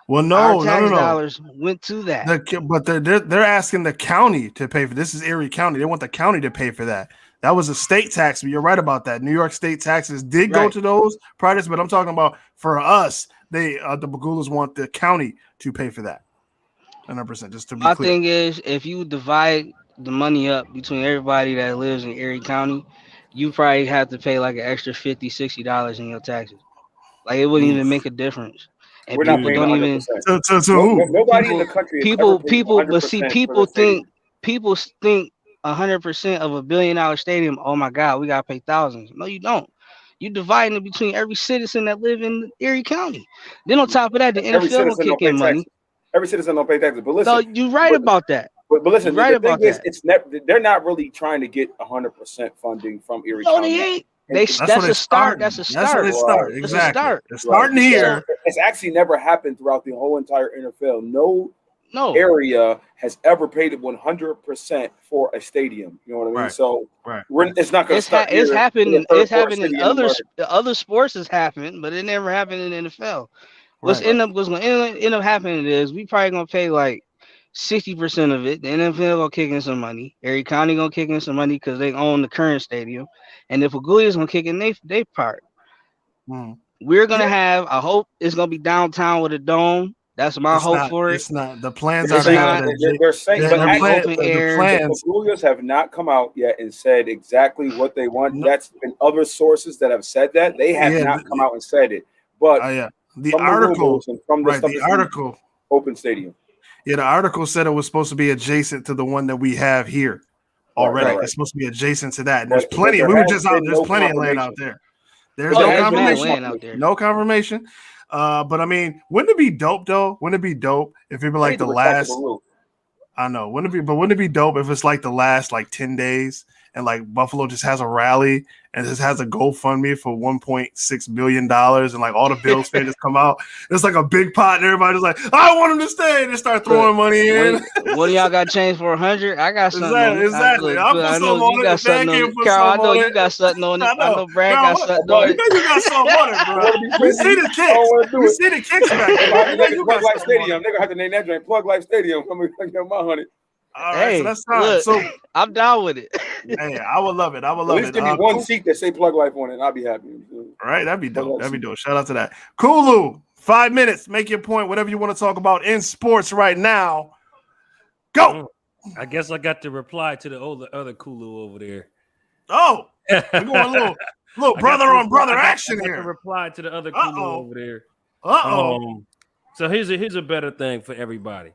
Speaker 4: Well,
Speaker 7: Our
Speaker 4: no.
Speaker 7: tax dollars went to that.
Speaker 4: But they're asking the county to pay for this. Is Erie County. They want the county to pay for that. That was a state tax, but you're right about that. New York State taxes did go
Speaker 7: Right.
Speaker 4: to those projects, but I'm talking about for us, the Bagulas want the county to pay for that. 100%. Just to be
Speaker 7: My
Speaker 4: clear.
Speaker 7: thing is, if you divide the money up between everybody that lives in Erie County, you probably have to pay like an extra $50, $60 in your taxes. Like it wouldn't
Speaker 4: Oof.
Speaker 7: even make a difference. And
Speaker 3: We're not
Speaker 7: people
Speaker 3: paying
Speaker 7: don't
Speaker 3: 100.
Speaker 7: even
Speaker 4: To who?
Speaker 3: Nobody in
Speaker 7: people
Speaker 3: the country has ever
Speaker 7: people
Speaker 3: paid
Speaker 7: people but see
Speaker 3: 100% for the stadium.
Speaker 7: people think 100% of $1 billion stadium, oh my God, we gotta pay thousands. No, you don't. You dividing it between every citizen that live in Erie County. Then on top of that, the
Speaker 3: Every
Speaker 7: NFL will
Speaker 3: citizen
Speaker 7: kick
Speaker 3: don't pay
Speaker 7: in money.
Speaker 3: taxes. Every citizen don't pay taxes. But
Speaker 7: So
Speaker 3: listen,
Speaker 7: you're right about that.
Speaker 3: but listen,
Speaker 7: You're right
Speaker 3: the thing
Speaker 7: about
Speaker 3: is,
Speaker 7: that.
Speaker 3: they're not really trying to get 100% funding from Erie
Speaker 7: No,
Speaker 3: County.
Speaker 7: they ain't.
Speaker 4: That's
Speaker 7: That's
Speaker 4: where
Speaker 7: a
Speaker 4: they
Speaker 7: start.
Speaker 4: start.
Speaker 7: That's a
Speaker 4: That's where
Speaker 7: start.
Speaker 4: they start.
Speaker 7: That's a
Speaker 4: Exactly.
Speaker 7: start.
Speaker 4: They're starting here.
Speaker 3: It's actually never happened throughout the whole entire NFL. No
Speaker 7: No,
Speaker 3: area has ever paid 100% for a stadium. You know what I mean?
Speaker 4: Right.
Speaker 3: So
Speaker 4: Right.
Speaker 3: it's not going to start
Speaker 7: it's
Speaker 3: here
Speaker 7: happened.
Speaker 3: in the third
Speaker 7: It's
Speaker 3: quarter
Speaker 7: happened in
Speaker 3: city in the mud.
Speaker 7: other sports. Has happened, but it never happened in the NFL. What's
Speaker 4: Right.
Speaker 7: gonna end up happening is we probably gonna pay like 60% of it. The NFL gonna kick in some money. Erie County gonna kick in some money because they own the current stadium, and if Pagulia's gonna kick in they part.
Speaker 4: Mhm.
Speaker 7: We're gonna have. I hope it's gonna be downtown with a dome. That's my
Speaker 4: It's
Speaker 7: hope
Speaker 4: not.
Speaker 7: for it.
Speaker 4: It's not. The plans are
Speaker 7: It's
Speaker 4: to have
Speaker 7: not.
Speaker 4: it at
Speaker 3: They're saying,
Speaker 7: It's
Speaker 3: but
Speaker 7: gonna be
Speaker 3: actually,
Speaker 7: open
Speaker 4: the
Speaker 7: air.
Speaker 4: plans.
Speaker 3: the Pagulias have not come out yet and said exactly what they want.
Speaker 4: No,
Speaker 3: That's been other sources that have said that. They have
Speaker 4: yeah.
Speaker 3: not come out and said it. But
Speaker 4: Yeah. The
Speaker 3: from the
Speaker 4: article.
Speaker 3: rumors and from the
Speaker 4: Right.
Speaker 3: stuff
Speaker 4: The
Speaker 3: that's in
Speaker 4: article.
Speaker 3: open stadium.
Speaker 4: Yeah. The article said it was supposed to be adjacent to the one that we have here already.
Speaker 7: Right.
Speaker 4: It's supposed to be adjacent to that. And there's
Speaker 3: But
Speaker 4: plenty.
Speaker 3: there
Speaker 4: We were
Speaker 3: has
Speaker 4: just out.
Speaker 3: been
Speaker 4: There's
Speaker 3: no
Speaker 4: plenty of land out
Speaker 3: confirmation.
Speaker 4: there. There's
Speaker 7: Oh,
Speaker 4: no
Speaker 7: there's mad
Speaker 4: confirmation.
Speaker 7: land out there.
Speaker 4: No confirmation. But I mean, wouldn't it be dope though? Wouldn't it be dope if it were like the last? I know. Wouldn't it be dope if it's like the last like 10 days and like Buffalo just has a rally and just has a GoFundMe for $1.6 billion and like all the Bills fans just come out. It's like a big pot and everybody's like, I want him to stay. And they start throwing money in.
Speaker 7: One of y'all got change for 100. I got something on it.
Speaker 4: Exactly. I'll put
Speaker 7: I
Speaker 4: something
Speaker 7: know
Speaker 4: on
Speaker 7: you
Speaker 4: it.
Speaker 7: got
Speaker 4: The
Speaker 7: something
Speaker 4: fan
Speaker 7: on
Speaker 4: can
Speaker 7: it.
Speaker 4: put
Speaker 7: Carl, I
Speaker 4: something
Speaker 7: know
Speaker 4: on
Speaker 7: you
Speaker 4: it.
Speaker 7: got something on it. I know Brad
Speaker 4: Carl,
Speaker 7: got something on
Speaker 4: you
Speaker 7: it.
Speaker 4: know you got something on it, bro. We see the kicks. We see the kicks back there. You know you got
Speaker 3: Plug Life
Speaker 4: something on
Speaker 3: Stadium.
Speaker 4: it.
Speaker 3: They're gonna have to name that joint Plug Life Stadium. Come and get my honey.
Speaker 4: All right, so
Speaker 7: Hey,
Speaker 4: that's time.
Speaker 7: look,
Speaker 4: So
Speaker 7: I'm down with it.
Speaker 4: hey, I would love it. I would
Speaker 3: At
Speaker 4: love
Speaker 3: least
Speaker 4: it.
Speaker 3: give me one
Speaker 4: Cool.
Speaker 3: seat that say Plug Life on it, and I'll be happy.
Speaker 4: All right, that'd be dope. That'd be dope. Shout out to that. Kulu, 5 minutes. Make your point. Whatever you want to talk about in sports right now. Go.
Speaker 6: I guess I got to reply to the other Kulu over there.
Speaker 4: Oh, we're going a little brother on brother action
Speaker 6: I got to
Speaker 4: here.
Speaker 6: reply to the other Kulu over there.
Speaker 4: Uh-oh.
Speaker 6: So here's a better thing for everybody.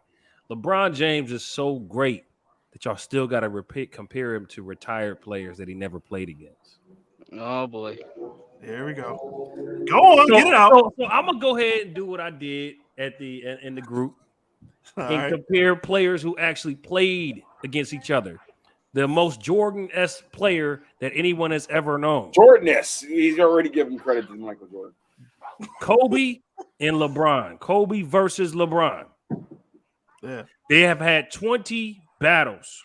Speaker 6: LeBron James is so great that y'all still got to compare him to retired players that he never played against.
Speaker 7: Oh boy.
Speaker 4: Here we go. Go on, get it out.
Speaker 6: So I'm gonna go ahead and do what I did in the group
Speaker 4: All
Speaker 6: and
Speaker 4: right.
Speaker 6: compare players who actually played against each other. The most Jordan-esque player that anyone has ever known.
Speaker 3: Jordan-esque. He's already given credit to Michael Jordan.
Speaker 6: Kobe and LeBron. Kobe versus LeBron.
Speaker 4: Yeah.
Speaker 6: They have had 22 battles.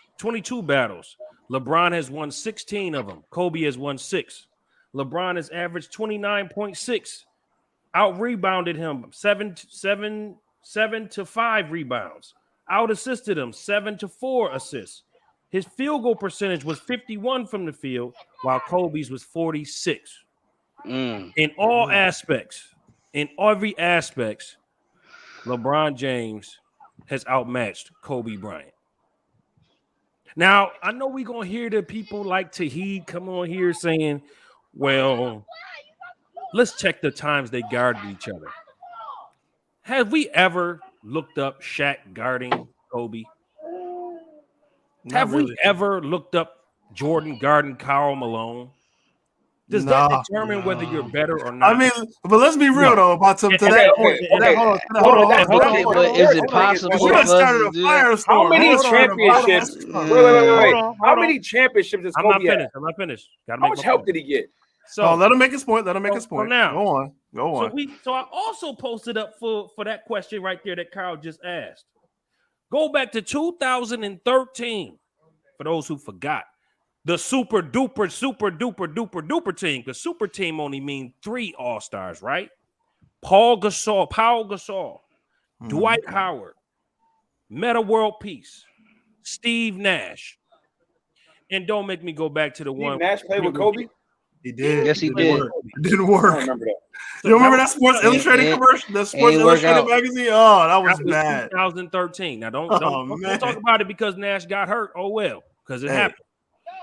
Speaker 6: LeBron has won 16 of them. Kobe has won 6. LeBron has averaged 29.6. Out-rebounded him 7 to 5 rebounds. Out-assisted him 7 to 4 assists. His field goal percentage was 51 from the field, while Kobe's was 46. In all aspects, in every aspect, LeBron James has outmatched Kobe Bryant. Now, I know we're going to hear the people like Tahid come on here saying, well, let's check the times they guarded each other. Have we ever looked up Shaq guarding Kobe? Have we ever looked up Jordan guarding Karl Malone? Does that determine whether you're better or not?
Speaker 4: I mean, but let's be real though about to that point. Hold on.
Speaker 7: But is it possible for us to do that?
Speaker 3: How many championships? Wait. How many championships does Kobe have?
Speaker 6: I'm not finished.
Speaker 3: How much help did he get?
Speaker 4: So let him make his point.
Speaker 6: Now,
Speaker 4: go on.
Speaker 6: So I also posted up for that question right there that Carl just asked. Go back to 2013 for those who forgot. The super duper team. The super team only means 3 All-Stars, right? Paul Gasol, Dwight Howard, Metta World Peace, Steve Nash. And don't make me go back to the one.
Speaker 3: Nash played with Kobe?
Speaker 4: He did.
Speaker 7: Yes, he did.
Speaker 4: It didn't work.
Speaker 3: I remember that.
Speaker 4: You remember that Sports Illustrated commercial? The Sports Illustrated magazine? Oh, that was bad.
Speaker 6: 2013. Now, don't talk about it because Nash got hurt. Oh, well, because it happened.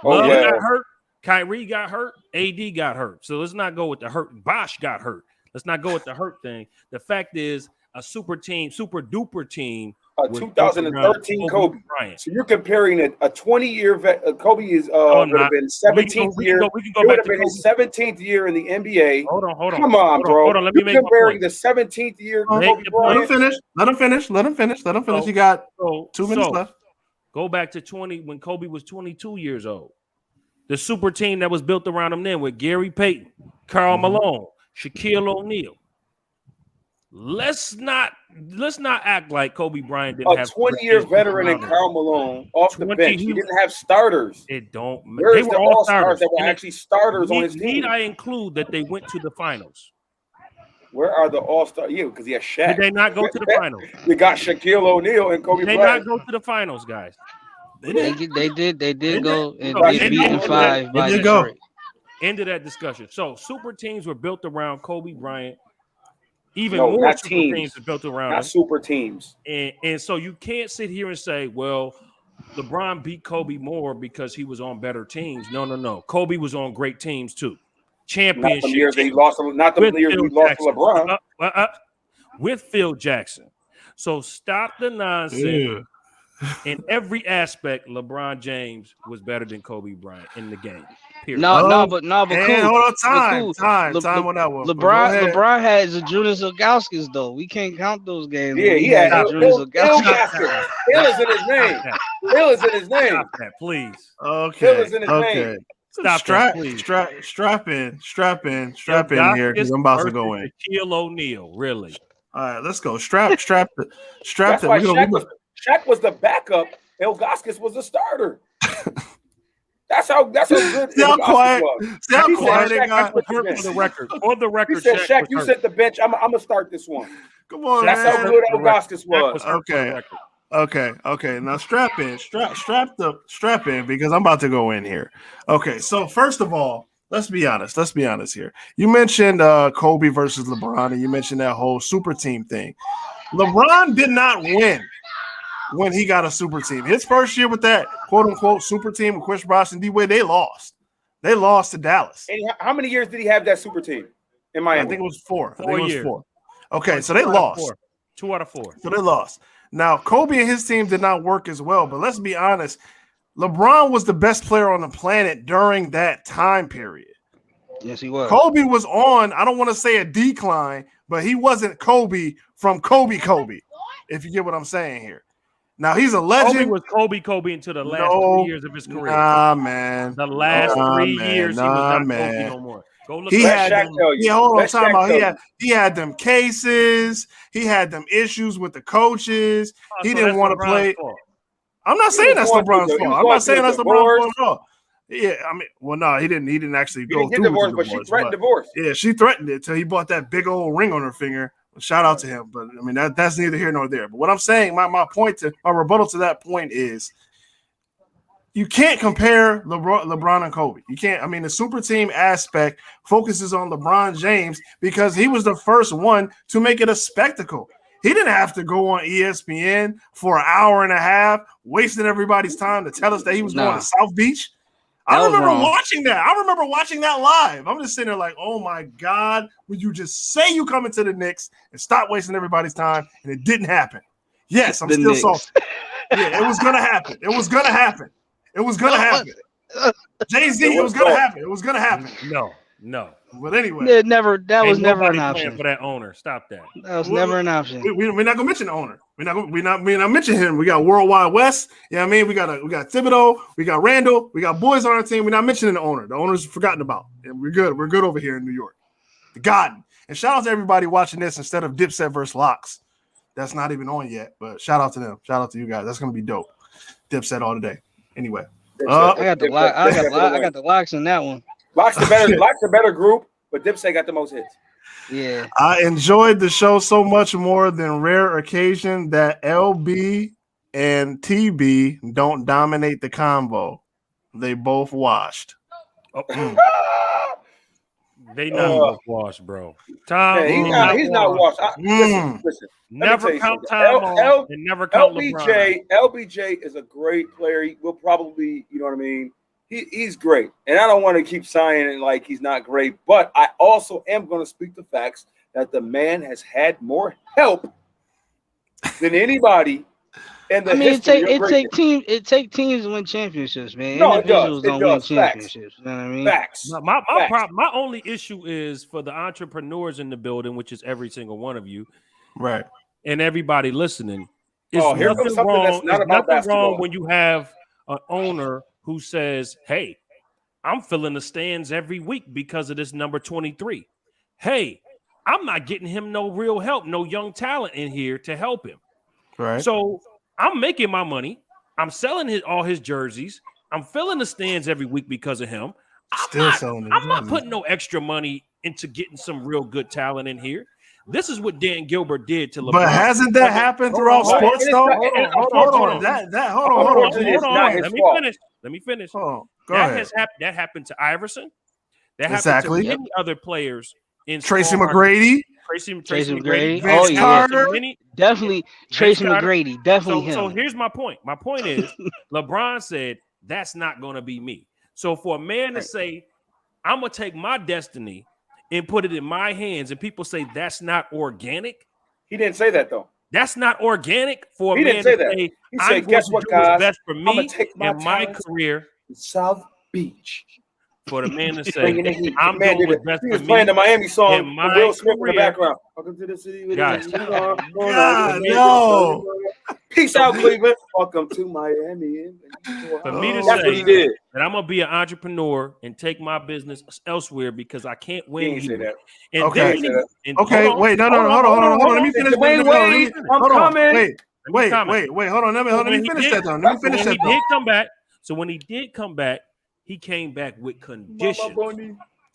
Speaker 3: Love
Speaker 6: got hurt. Kyrie got hurt. AD got hurt. So let's not go with the hurt. Bosh got hurt. Let's not go with the hurt thing. The fact is, a super duper team.
Speaker 3: 2013 Kobe. Bryant. So you're comparing a 20-year vet. Kobe is would have been 17th year. We can go back to his 17th year in the NBA.
Speaker 6: Hold on.
Speaker 3: Come on, bro.
Speaker 6: Hold on. Let me make
Speaker 3: comparing the 17th year.
Speaker 4: Let him finish. You got 2 minutes left.
Speaker 6: Go back to 20 when Kobe was 22 years old. The super team that was built around him then with Gary Payton, Karl Malone, Shaquille O'Neal. Let's not act like Kobe Bryant didn't have
Speaker 3: 20-year veteran in Karl Malone off the bench. He didn't have starters.
Speaker 6: It don't.
Speaker 3: Where's
Speaker 6: they were
Speaker 3: the
Speaker 6: all
Speaker 3: stars that were actually starters on his team?
Speaker 6: Need I include that they went to the finals?
Speaker 3: Where are the all-stars? Yeah, because he has Shaq.
Speaker 6: Did they not go to the finals?
Speaker 3: You got Shaquille O'Neal and Kobe Bryant.
Speaker 6: Did they not go to the finals, guys?
Speaker 7: They did go and get beaten 5 by Detroit.
Speaker 6: End of that discussion. So super teams were built around Kobe Bryant. Even
Speaker 3: more
Speaker 6: super teams are built around him.
Speaker 3: Super teams.
Speaker 6: And so you can't sit here and say, well, LeBron beat Kobe more because he was on better teams. No. Kobe was on great teams too. Championship.
Speaker 3: Not the years that he lost. Not the years he lost to LeBron.
Speaker 6: With Phil Jackson. So stop the nonsense. Yeah. In every aspect, LeBron James was better than Kobe Bryant in the game. Period.
Speaker 7: No, but cool.
Speaker 4: Hold on, time on that one.
Speaker 7: LeBron had Zajunas Ilgauskas though. We can't count those games.
Speaker 3: Yeah, he had Zajunas Ilgauskas. Hill is in his name. Hill is in his name.
Speaker 6: Stop that, please.
Speaker 4: Okay.
Speaker 3: Hill is in his name.
Speaker 4: Strap in here because I'm about to go in.
Speaker 6: Shaquille O'Neal, really.
Speaker 4: All right, let's go. Strap.
Speaker 3: Shaq was the backup. Ilgauskas was the starter. That's how good.
Speaker 4: See how quiet they got.
Speaker 6: For the record,
Speaker 3: he said, Shaq, you set the bench. I'm gonna start this one.
Speaker 4: Come on,
Speaker 3: that's how good Ilgauskas was.
Speaker 4: Okay. Now strap in because I'm about to go in here. Okay, so first of all, let's be honest here. You mentioned Kobe versus LeBron, and you mentioned that whole super team thing. LeBron did not win when he got a super team. His first year with that quote-unquote super team with Chris Bosh and D-Wade, they lost. They lost to Dallas.
Speaker 3: And how many years did he have that super team in Miami?
Speaker 4: I think it was 4. Okay, so they lost.
Speaker 6: 2 out of 4.
Speaker 4: So they lost. Now, Kobe and his team did not work as well, but let's be honest. LeBron was the best player on the planet during that time period.
Speaker 7: Yes, he was.
Speaker 4: Kobe was on, I don't want to say a decline, but he wasn't Kobe from Kobe, if you get what I'm saying here. Now he's a legend.
Speaker 6: Kobe was Kobe until the last 3 years of his career.
Speaker 4: Nah, man.
Speaker 6: The last 3 years, he was not Kobe no more. Go look.
Speaker 4: He had them, hold on, time out. He had them cases. He had them issues with the coaches. He didn't want to play. I'm not saying that's LeBron's fault. I'm not saying that's LeBron's fault at all. Yeah, I mean, well, no, he didn't actually go through
Speaker 3: divorce, but she threatened divorce.
Speaker 4: Yeah, she threatened it till he bought that big old ring on her finger. Shout out to him, but I mean that's neither here nor there. But what I'm saying, my rebuttal to that point is, you can't compare LeBron and Kobe. You can't. I mean, the super team aspect focuses on LeBron James because he was the first one to make it a spectacle. He didn't have to go on ESPN for an hour and a half, wasting everybody's time to tell us that he was going to South Beach. I remember watching that. I remember watching that live. I'm just sitting there like, oh my God, would you just say you coming to the Knicks and stop wasting everybody's time? And it didn't happen. Yes, I'm still salty. Yeah, it was going to happen. It was going to happen. It was going to happen. Jay-Z, it was going to happen. It was going to happen.
Speaker 6: No.
Speaker 4: But anyway.
Speaker 7: That was never an option.
Speaker 6: For that owner. Stop that.
Speaker 7: That was never an option.
Speaker 4: We're not gonna mention the owner. We're not mention him. We got Worldwide West. You know what I mean? We got Thibodeau, we got Randall, we got boys on our team. We're not mentioning the owner. The owner's forgotten about. And we're good. We're good over here in New York. The Garden. And shout out to everybody watching this instead of Dipset versus Locks. That's not even on yet, but shout out to them. Shout out to you guys. That's gonna be dope. Dipset all today. Anyway.
Speaker 7: I got the Locks in that one.
Speaker 3: Locks the better group, but Dipset got the most hits.
Speaker 7: Yeah.
Speaker 4: I enjoyed the show so much more than rare occasion that LB and TB don't dominate the combo. They both washed.
Speaker 6: They not washed, bro. Tom,
Speaker 3: he's not washed. Listen.
Speaker 6: Never count time on and never count LeBron.
Speaker 3: LBJ is a great player. He will probably, you know what I mean? He's great. And I don't want to keep saying like he's not great, but I also am going to speak the facts that the man has had more help than anybody in the history.
Speaker 7: It take teams to win championships, man.
Speaker 3: No,
Speaker 7: individuals
Speaker 3: it does.
Speaker 7: don't win championships. You know what I mean?
Speaker 3: Facts.
Speaker 6: My only issue is for the entrepreneurs in the building, which is every single one of you,
Speaker 4: right?
Speaker 6: And everybody listening. Is
Speaker 3: here comes something that's not about basketball.
Speaker 6: Wrong when you have an owner who says, hey, I'm filling the stands every week because of this number 23. Hey, I'm not getting him no real help, no young talent in here to help him.
Speaker 4: Right.
Speaker 6: So I'm making my money. I'm selling all his jerseys. I'm filling the stands every week because of him. I'm not putting no extra money into getting some real good talent in here. This is what Dan Gilbert did to LeBron.
Speaker 4: But hasn't that happened throughout sports, though? Hold on.
Speaker 6: Let me finish.
Speaker 4: That
Speaker 6: happened to Iverson. That happened to many other players in
Speaker 4: Tracy McGrady.
Speaker 7: Tracy McGrady.
Speaker 4: Vince Carter.
Speaker 7: Definitely Tracy McGrady. Definitely him.
Speaker 6: So here's my point. My point is LeBron said that's not going to be me. So for a man to say, I'm going to take my destiny and put it in my hands, and people say that's not organic.
Speaker 3: He didn't say that though.
Speaker 6: That's not organic for a
Speaker 3: he
Speaker 6: man
Speaker 3: didn't say
Speaker 6: to
Speaker 3: that.
Speaker 6: say,
Speaker 3: He said, guess what,
Speaker 6: what's
Speaker 3: guys?
Speaker 6: best for me
Speaker 3: and
Speaker 6: my career.
Speaker 3: South Beach.
Speaker 6: For the man to say, I'm
Speaker 3: man
Speaker 6: doing what's best for me.
Speaker 3: He was playing the Miami song with Will Smith in the background. Welcome to the city.
Speaker 6: Guys.
Speaker 4: No.
Speaker 3: Peace out, Cleveland. Welcome to Miami.
Speaker 6: For me to
Speaker 3: That's
Speaker 6: say
Speaker 3: what he did.
Speaker 6: that I'm going to be an entrepreneur and take my business elsewhere because I can't win here. And
Speaker 4: okay. Wait, no. Hold on. Let me finish.
Speaker 3: I'm coming.
Speaker 4: Wait. Hold on. Let me finish that though. Let me finish that though.
Speaker 6: So when he did come back, he came back with conditions.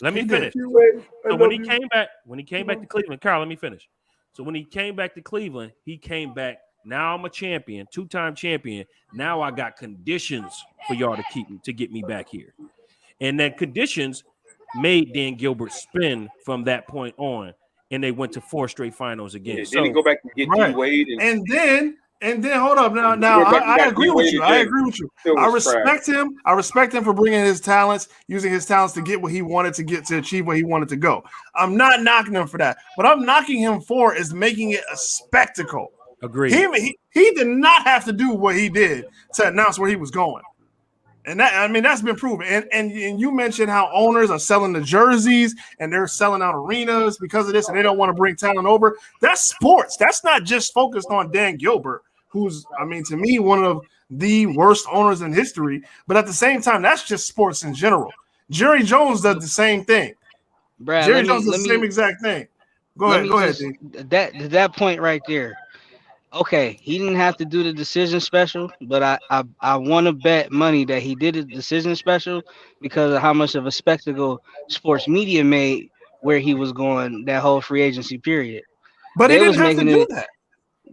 Speaker 6: Let me finish. So when he came back to Cleveland, Carl, let me finish. So when he came back to Cleveland, he came back. Now I'm a champion, 2-time champion. Now I got conditions for y'all to keep me, to get me back here. And that conditions made Dan Gilbert spin from that point on, and they went to 4 straight finals again.
Speaker 3: Yeah, then he go back and get D-Wade.
Speaker 4: And then hold up. Now I agree with you. I respect him. I respect him for bringing his talents, using his talents to get what he wanted to get, to achieve where he wanted to go. I'm not knocking him for that. What I'm knocking him for is making it a spectacle.
Speaker 6: Agreed.
Speaker 4: He did not have to do what he did to announce where he was going. And that's been proven. And you mentioned how owners are selling the jerseys and they're selling out arenas because of this, and they don't want to bring talent over. That's sports. That's not just focused on Dan Gilbert, who's, to me, one of the worst owners in history. But at the same time, that's just sports in general. Jerry Jones does the same thing.
Speaker 7: Brad,
Speaker 4: Jerry Jones does the same exact thing. Go ahead.
Speaker 7: That point right there. Okay, he didn't have to do the decision special, but I want to bet money that he did a decision special because of how much of a spectacle sports media made where he was going that whole free agency period.
Speaker 4: But he didn't have to do that.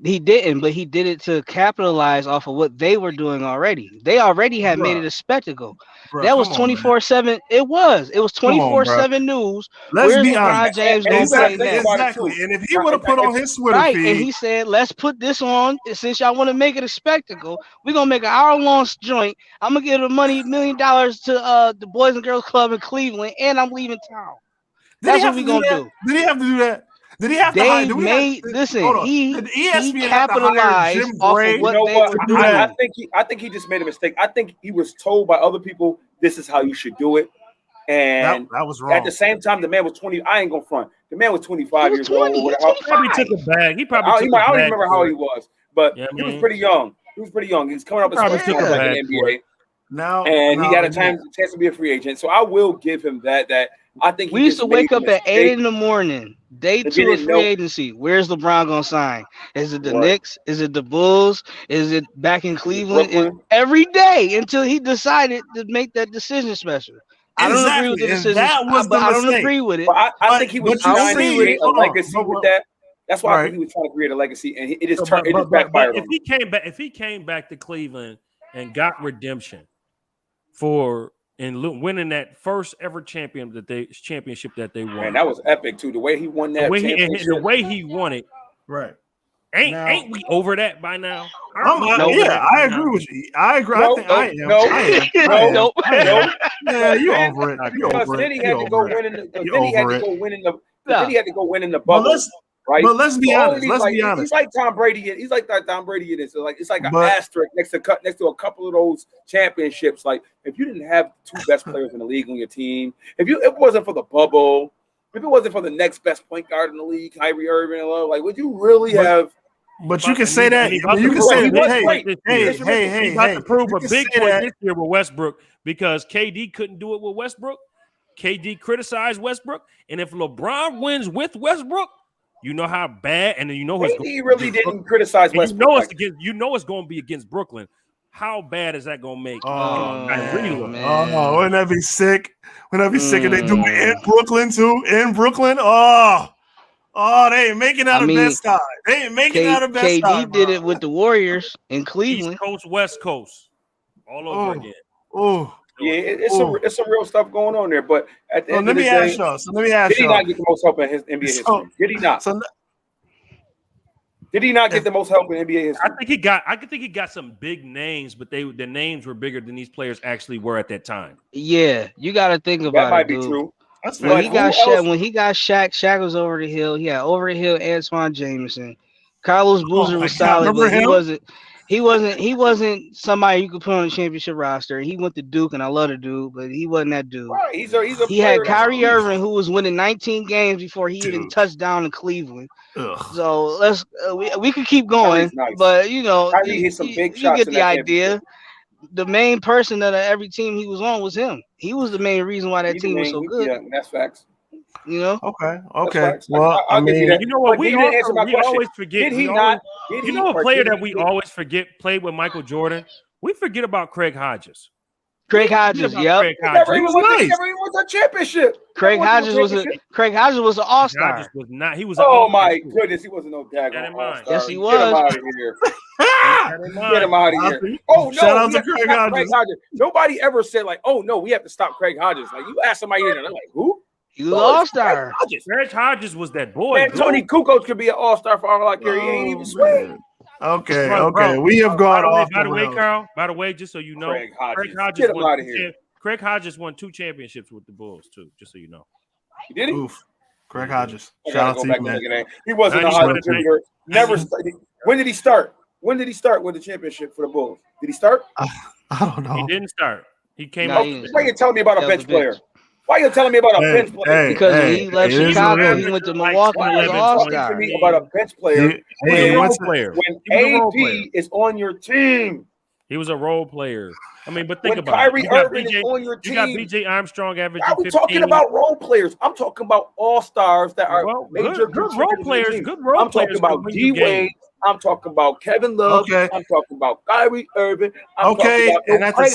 Speaker 7: He didn't, but he did it to capitalize off of what they were doing already. They already had made it a spectacle. That was
Speaker 4: Come on, man.
Speaker 7: 24/7. It was
Speaker 4: Come on, bro.
Speaker 7: 24/7 news.
Speaker 4: Let's
Speaker 7: Where's
Speaker 4: be
Speaker 7: LeBron
Speaker 4: honest.
Speaker 7: James
Speaker 3: And
Speaker 7: gonna
Speaker 3: you gotta
Speaker 7: play
Speaker 3: think
Speaker 7: next?
Speaker 3: about it,
Speaker 4: Exactly.
Speaker 3: too.
Speaker 4: And if he would have put on his Twitter
Speaker 7: Right,
Speaker 4: feed,
Speaker 7: and he said, "Let's put this on since y'all want to make it a spectacle. We're gonna make an hour-long joint. I'm gonna give the money $1 million to the Boys and Girls Club in Cleveland, and I'm leaving town. That's what we gonna do."
Speaker 4: Did he have to do that? Did he have to hire?
Speaker 7: They made listen.
Speaker 4: Hold on.
Speaker 7: He
Speaker 4: Did ESPN have to hire
Speaker 7: capitalized
Speaker 4: Jim
Speaker 7: off
Speaker 4: Bray?
Speaker 7: of what
Speaker 3: You know
Speaker 7: they
Speaker 3: what?
Speaker 7: were
Speaker 4: do
Speaker 7: doing.
Speaker 4: that?
Speaker 3: I think he just made a mistake. I think he was told by other people this is how you should do it, and
Speaker 4: That was wrong.
Speaker 3: at the same time, the man was 20. I ain't going front. The man was 25
Speaker 7: He
Speaker 3: years
Speaker 7: was 20.
Speaker 3: old.
Speaker 7: He's
Speaker 3: Whatever.
Speaker 6: Probably
Speaker 7: 25.
Speaker 6: took a bag. He probably
Speaker 3: I
Speaker 6: took
Speaker 3: don't
Speaker 6: a bag.
Speaker 3: remember how he was, but
Speaker 6: Yeah,
Speaker 3: he was
Speaker 6: man.
Speaker 3: pretty young. He was pretty young. He was coming up as
Speaker 6: Probably
Speaker 3: a
Speaker 6: took a
Speaker 3: like
Speaker 6: bag
Speaker 3: an
Speaker 6: for
Speaker 3: NBA,
Speaker 6: it.
Speaker 4: Now,
Speaker 3: and he got a
Speaker 4: again,
Speaker 3: chance to be a free agent. So I will give him that. That I think
Speaker 7: We used to wake up at 8 in the morning, day
Speaker 3: If
Speaker 7: 2
Speaker 3: you
Speaker 7: of
Speaker 3: didn't
Speaker 7: free
Speaker 3: know-
Speaker 7: agency. Where's LeBron gonna sign? Is it the
Speaker 3: Right.
Speaker 7: Knicks? Is it the Bulls? Is it back in Cleveland?
Speaker 3: Brooklyn?
Speaker 7: Every day until he decided to make that decision special. I don't agree with the
Speaker 4: Exactly, and
Speaker 7: decision,
Speaker 4: that was
Speaker 7: but
Speaker 4: the
Speaker 7: I don't
Speaker 4: mistake.
Speaker 7: agree with it.
Speaker 3: But I think he was
Speaker 4: but you
Speaker 3: trying to
Speaker 4: see-
Speaker 3: create a
Speaker 4: hold on,
Speaker 3: legacy
Speaker 4: but-
Speaker 3: with that. That's why I
Speaker 4: Right.
Speaker 3: think he was trying to create a legacy, and it just
Speaker 6: But-
Speaker 3: turned. It
Speaker 6: but-
Speaker 3: just
Speaker 6: but-
Speaker 3: backfired
Speaker 6: but
Speaker 3: on him.
Speaker 6: if he came back to Cleveland and got redemption for winning that first ever championship that they won,
Speaker 3: Man, that was epic too. The way he won
Speaker 6: the
Speaker 3: that
Speaker 6: way
Speaker 3: championship.
Speaker 6: he won it,
Speaker 4: Right. Now-
Speaker 6: ain't we over that by now?
Speaker 4: I agree with you. I agree.
Speaker 3: No,
Speaker 4: I think I am.
Speaker 3: no,
Speaker 4: I am.
Speaker 7: Nope.
Speaker 4: I am.
Speaker 3: No.
Speaker 4: Yeah, you over it. You
Speaker 3: Because
Speaker 4: over
Speaker 3: then
Speaker 4: it.
Speaker 3: he had
Speaker 4: You
Speaker 3: to go
Speaker 4: over it.
Speaker 3: win in the.
Speaker 4: You
Speaker 3: Then he had
Speaker 4: over
Speaker 3: to
Speaker 4: it.
Speaker 3: go win in the.
Speaker 7: Yeah.
Speaker 3: Then he had to go win in the
Speaker 4: But
Speaker 3: bubble. Right?
Speaker 4: let's be
Speaker 3: All
Speaker 4: honest.
Speaker 3: these,
Speaker 4: Let's
Speaker 3: like,
Speaker 4: be honest.
Speaker 3: He's like Tom Brady. He's like that Tom Brady is. So like it's like an
Speaker 4: But-
Speaker 3: asterisk next to a couple of those championships. Like if you didn't have two best players in the league on your team, if it wasn't for the bubble, if it wasn't for the next best point guard in the league, Kyrie Irving, like would you really have?
Speaker 4: But you can say that.
Speaker 6: He about
Speaker 4: You
Speaker 6: to
Speaker 4: can
Speaker 6: prove
Speaker 4: say
Speaker 3: he
Speaker 6: a
Speaker 3: was
Speaker 4: that.
Speaker 3: great.
Speaker 6: He's about to prove
Speaker 4: you
Speaker 6: a
Speaker 4: can
Speaker 6: big
Speaker 4: say
Speaker 6: point
Speaker 4: that.
Speaker 6: this year with Westbrook because KD couldn't do it with Westbrook. KD criticized Westbrook, and if LeBron wins with Westbrook, you know how bad, and then you know it's
Speaker 3: He really didn't criticize
Speaker 6: and
Speaker 3: Westbrook.
Speaker 6: you know it's going to be against Brooklyn. How bad is that going to make?
Speaker 7: Man.
Speaker 4: Oh, wouldn't that be sick? Wouldn't that be sick if they do it in
Speaker 7: Mm.
Speaker 4: Brooklyn too? In Brooklyn? They ain't making out
Speaker 7: I
Speaker 4: of
Speaker 7: mean,
Speaker 4: best time. They ain't making out of best
Speaker 7: KD
Speaker 4: time.
Speaker 7: did it with the Warriors in
Speaker 6: East
Speaker 7: Cleveland.
Speaker 6: Coast, West Coast, all over again.
Speaker 4: Oh,
Speaker 3: Yeah, it's some real stuff going on there. But at the end
Speaker 4: let
Speaker 3: of the
Speaker 4: me
Speaker 3: day,
Speaker 4: ask y'all. So let me ask
Speaker 3: did he
Speaker 4: y'all.
Speaker 3: not get the most help in his NBA history? Did he not?
Speaker 4: So
Speaker 3: Did he not get the most help in NBA history?
Speaker 6: I think he got some big names, but the names were bigger than these players actually were at that time.
Speaker 7: Yeah, you got to think
Speaker 3: That
Speaker 7: about
Speaker 3: might
Speaker 7: it,
Speaker 3: be
Speaker 7: dude.
Speaker 3: true.
Speaker 4: that's
Speaker 7: When
Speaker 4: fair.
Speaker 7: he
Speaker 3: But
Speaker 7: got
Speaker 3: who else-
Speaker 7: Shaq, Shaq was over the hill. He had over the hill Antoine Jameson. Carlos Boozer
Speaker 4: my
Speaker 7: was
Speaker 4: God,
Speaker 7: solid,
Speaker 4: remember
Speaker 7: but
Speaker 4: him?
Speaker 7: he wasn't somebody you could put on the championship roster. He went to Duke, and I love the dude, but he wasn't that dude.
Speaker 3: Right, he's a
Speaker 7: He
Speaker 3: player
Speaker 7: had
Speaker 3: that's
Speaker 7: Kyrie
Speaker 3: elite.
Speaker 7: Irving, who was winning 19 games before he even
Speaker 4: Dude.
Speaker 7: touched down in Cleveland.
Speaker 4: Ugh.
Speaker 7: So let's we could keep going,
Speaker 3: Kyrie's nice.
Speaker 7: but you know,
Speaker 3: Kyrie hit some big
Speaker 7: you
Speaker 3: shots
Speaker 7: get
Speaker 3: in
Speaker 7: the
Speaker 3: that
Speaker 7: idea.
Speaker 3: championship.
Speaker 7: The main person that every team he was on was him. He was the main reason why that
Speaker 3: He's
Speaker 7: team was
Speaker 3: the
Speaker 7: so
Speaker 3: main-
Speaker 7: good.
Speaker 3: Yeah, that's facts.
Speaker 7: You know,
Speaker 4: Okay.
Speaker 3: That's
Speaker 4: Okay.
Speaker 3: facts.
Speaker 4: Well,
Speaker 3: I'll give you that.
Speaker 6: You know what?
Speaker 3: But
Speaker 6: We
Speaker 3: you didn't answer my question.
Speaker 6: always forget.
Speaker 3: Did he
Speaker 6: we
Speaker 3: not?
Speaker 6: always-
Speaker 3: Did
Speaker 6: you
Speaker 3: he?
Speaker 6: know a
Speaker 3: or
Speaker 6: player
Speaker 3: did
Speaker 6: that we
Speaker 3: he-
Speaker 6: always forget played with Michael Jordan? We forget about Craig Hodges.
Speaker 7: Craig
Speaker 6: We forget
Speaker 7: Hodges.
Speaker 6: about
Speaker 7: Yep.
Speaker 6: Craig
Speaker 3: He
Speaker 6: Hodges.
Speaker 3: never even
Speaker 4: was
Speaker 3: won the-
Speaker 4: nice.
Speaker 3: never even won a championship.
Speaker 7: Craig
Speaker 3: Never won
Speaker 7: Hodges
Speaker 3: no
Speaker 7: was an all
Speaker 6: Hodges
Speaker 7: star.
Speaker 6: was not. He was. an
Speaker 3: Oh
Speaker 6: all-star
Speaker 3: my
Speaker 6: too.
Speaker 3: goodness, he wasn't no
Speaker 6: Keep that
Speaker 3: daggone
Speaker 6: in mind.
Speaker 3: all-star.
Speaker 7: Yes, he
Speaker 3: Get
Speaker 7: was.
Speaker 3: him out of here.
Speaker 6: Keep that in mind.
Speaker 3: Get him out of here. Oh no!
Speaker 4: Shout out
Speaker 3: we
Speaker 4: to
Speaker 3: have to
Speaker 4: Craig
Speaker 3: stop
Speaker 4: Hodges.
Speaker 3: Nobody ever said like, "Oh no, we have to stop Craig Hodges." Like you ask somebody in there, they're like, "Who?"
Speaker 7: He was an all star.
Speaker 6: Craig Hodges was that boy.
Speaker 3: Man,
Speaker 6: dude.
Speaker 3: Tony Kukoc could be an all-star for all I care. He ain't even
Speaker 4: Oh,
Speaker 3: sweet.
Speaker 4: man. Okay.
Speaker 6: Bro,
Speaker 4: Okay. We have gone off
Speaker 6: By
Speaker 4: the
Speaker 6: the way,
Speaker 4: rails.
Speaker 6: Carl. By the way, just so you know,
Speaker 3: Craig Hodges.
Speaker 6: Hodges
Speaker 3: Get him
Speaker 6: won
Speaker 3: out of here.
Speaker 6: Craig Hodges won 2 championships with the Bulls too. Just so you know.
Speaker 3: Did he?
Speaker 4: Oof. Craig Hodges.
Speaker 3: I
Speaker 4: Shout
Speaker 3: gotta
Speaker 4: out
Speaker 3: go
Speaker 4: to
Speaker 3: back
Speaker 4: you,
Speaker 3: and
Speaker 4: man.
Speaker 3: look at that. He wasn't a
Speaker 6: 90
Speaker 3: high
Speaker 6: won it,
Speaker 3: contributor. Never. When did he start? When did he start with the championship for the Bulls? Did he start?
Speaker 4: I don't know.
Speaker 6: He didn't start. He came
Speaker 7: No,
Speaker 6: out.
Speaker 7: he didn't.
Speaker 3: Why are you telling me about a
Speaker 7: That was
Speaker 3: bench
Speaker 7: the bench.
Speaker 3: player? Why are you telling me about a
Speaker 4: Hey,
Speaker 3: bench player?
Speaker 4: hey,
Speaker 7: Because when
Speaker 4: hey,
Speaker 7: he left
Speaker 4: it is
Speaker 7: Chicago,
Speaker 4: what it
Speaker 7: he
Speaker 4: is.
Speaker 7: went to
Speaker 6: Like
Speaker 7: Milwaukee.
Speaker 3: Why
Speaker 7: He
Speaker 3: are
Speaker 7: was
Speaker 3: you
Speaker 7: an
Speaker 6: Eleven,
Speaker 7: all
Speaker 3: talking
Speaker 7: star.
Speaker 3: to me about a bench player
Speaker 4: Hey,
Speaker 6: He was a
Speaker 4: hey,
Speaker 6: role
Speaker 4: what's
Speaker 6: player.
Speaker 3: when
Speaker 6: He was a role player.
Speaker 3: AP is on your team?
Speaker 6: He was a role player. I mean, but think
Speaker 3: When
Speaker 6: about
Speaker 3: Kyrie
Speaker 6: it. You got
Speaker 3: Irving
Speaker 6: BJ
Speaker 3: is on your
Speaker 6: You got
Speaker 3: team.
Speaker 6: BJ Armstrong averaging
Speaker 3: Why are we
Speaker 6: 15.
Speaker 3: talking about role players? I'm talking about all stars that are
Speaker 6: Well,
Speaker 3: major
Speaker 6: good role
Speaker 3: contributors to the
Speaker 6: players.
Speaker 3: team.
Speaker 6: Good role
Speaker 3: I'm
Speaker 6: players
Speaker 3: talking about
Speaker 6: can win you
Speaker 3: D Wade.
Speaker 6: games.
Speaker 3: I'm talking about Kevin Love.
Speaker 4: Okay.
Speaker 3: I'm talking about Kyrie Irving. I'm talking about
Speaker 4: and at the
Speaker 3: Craig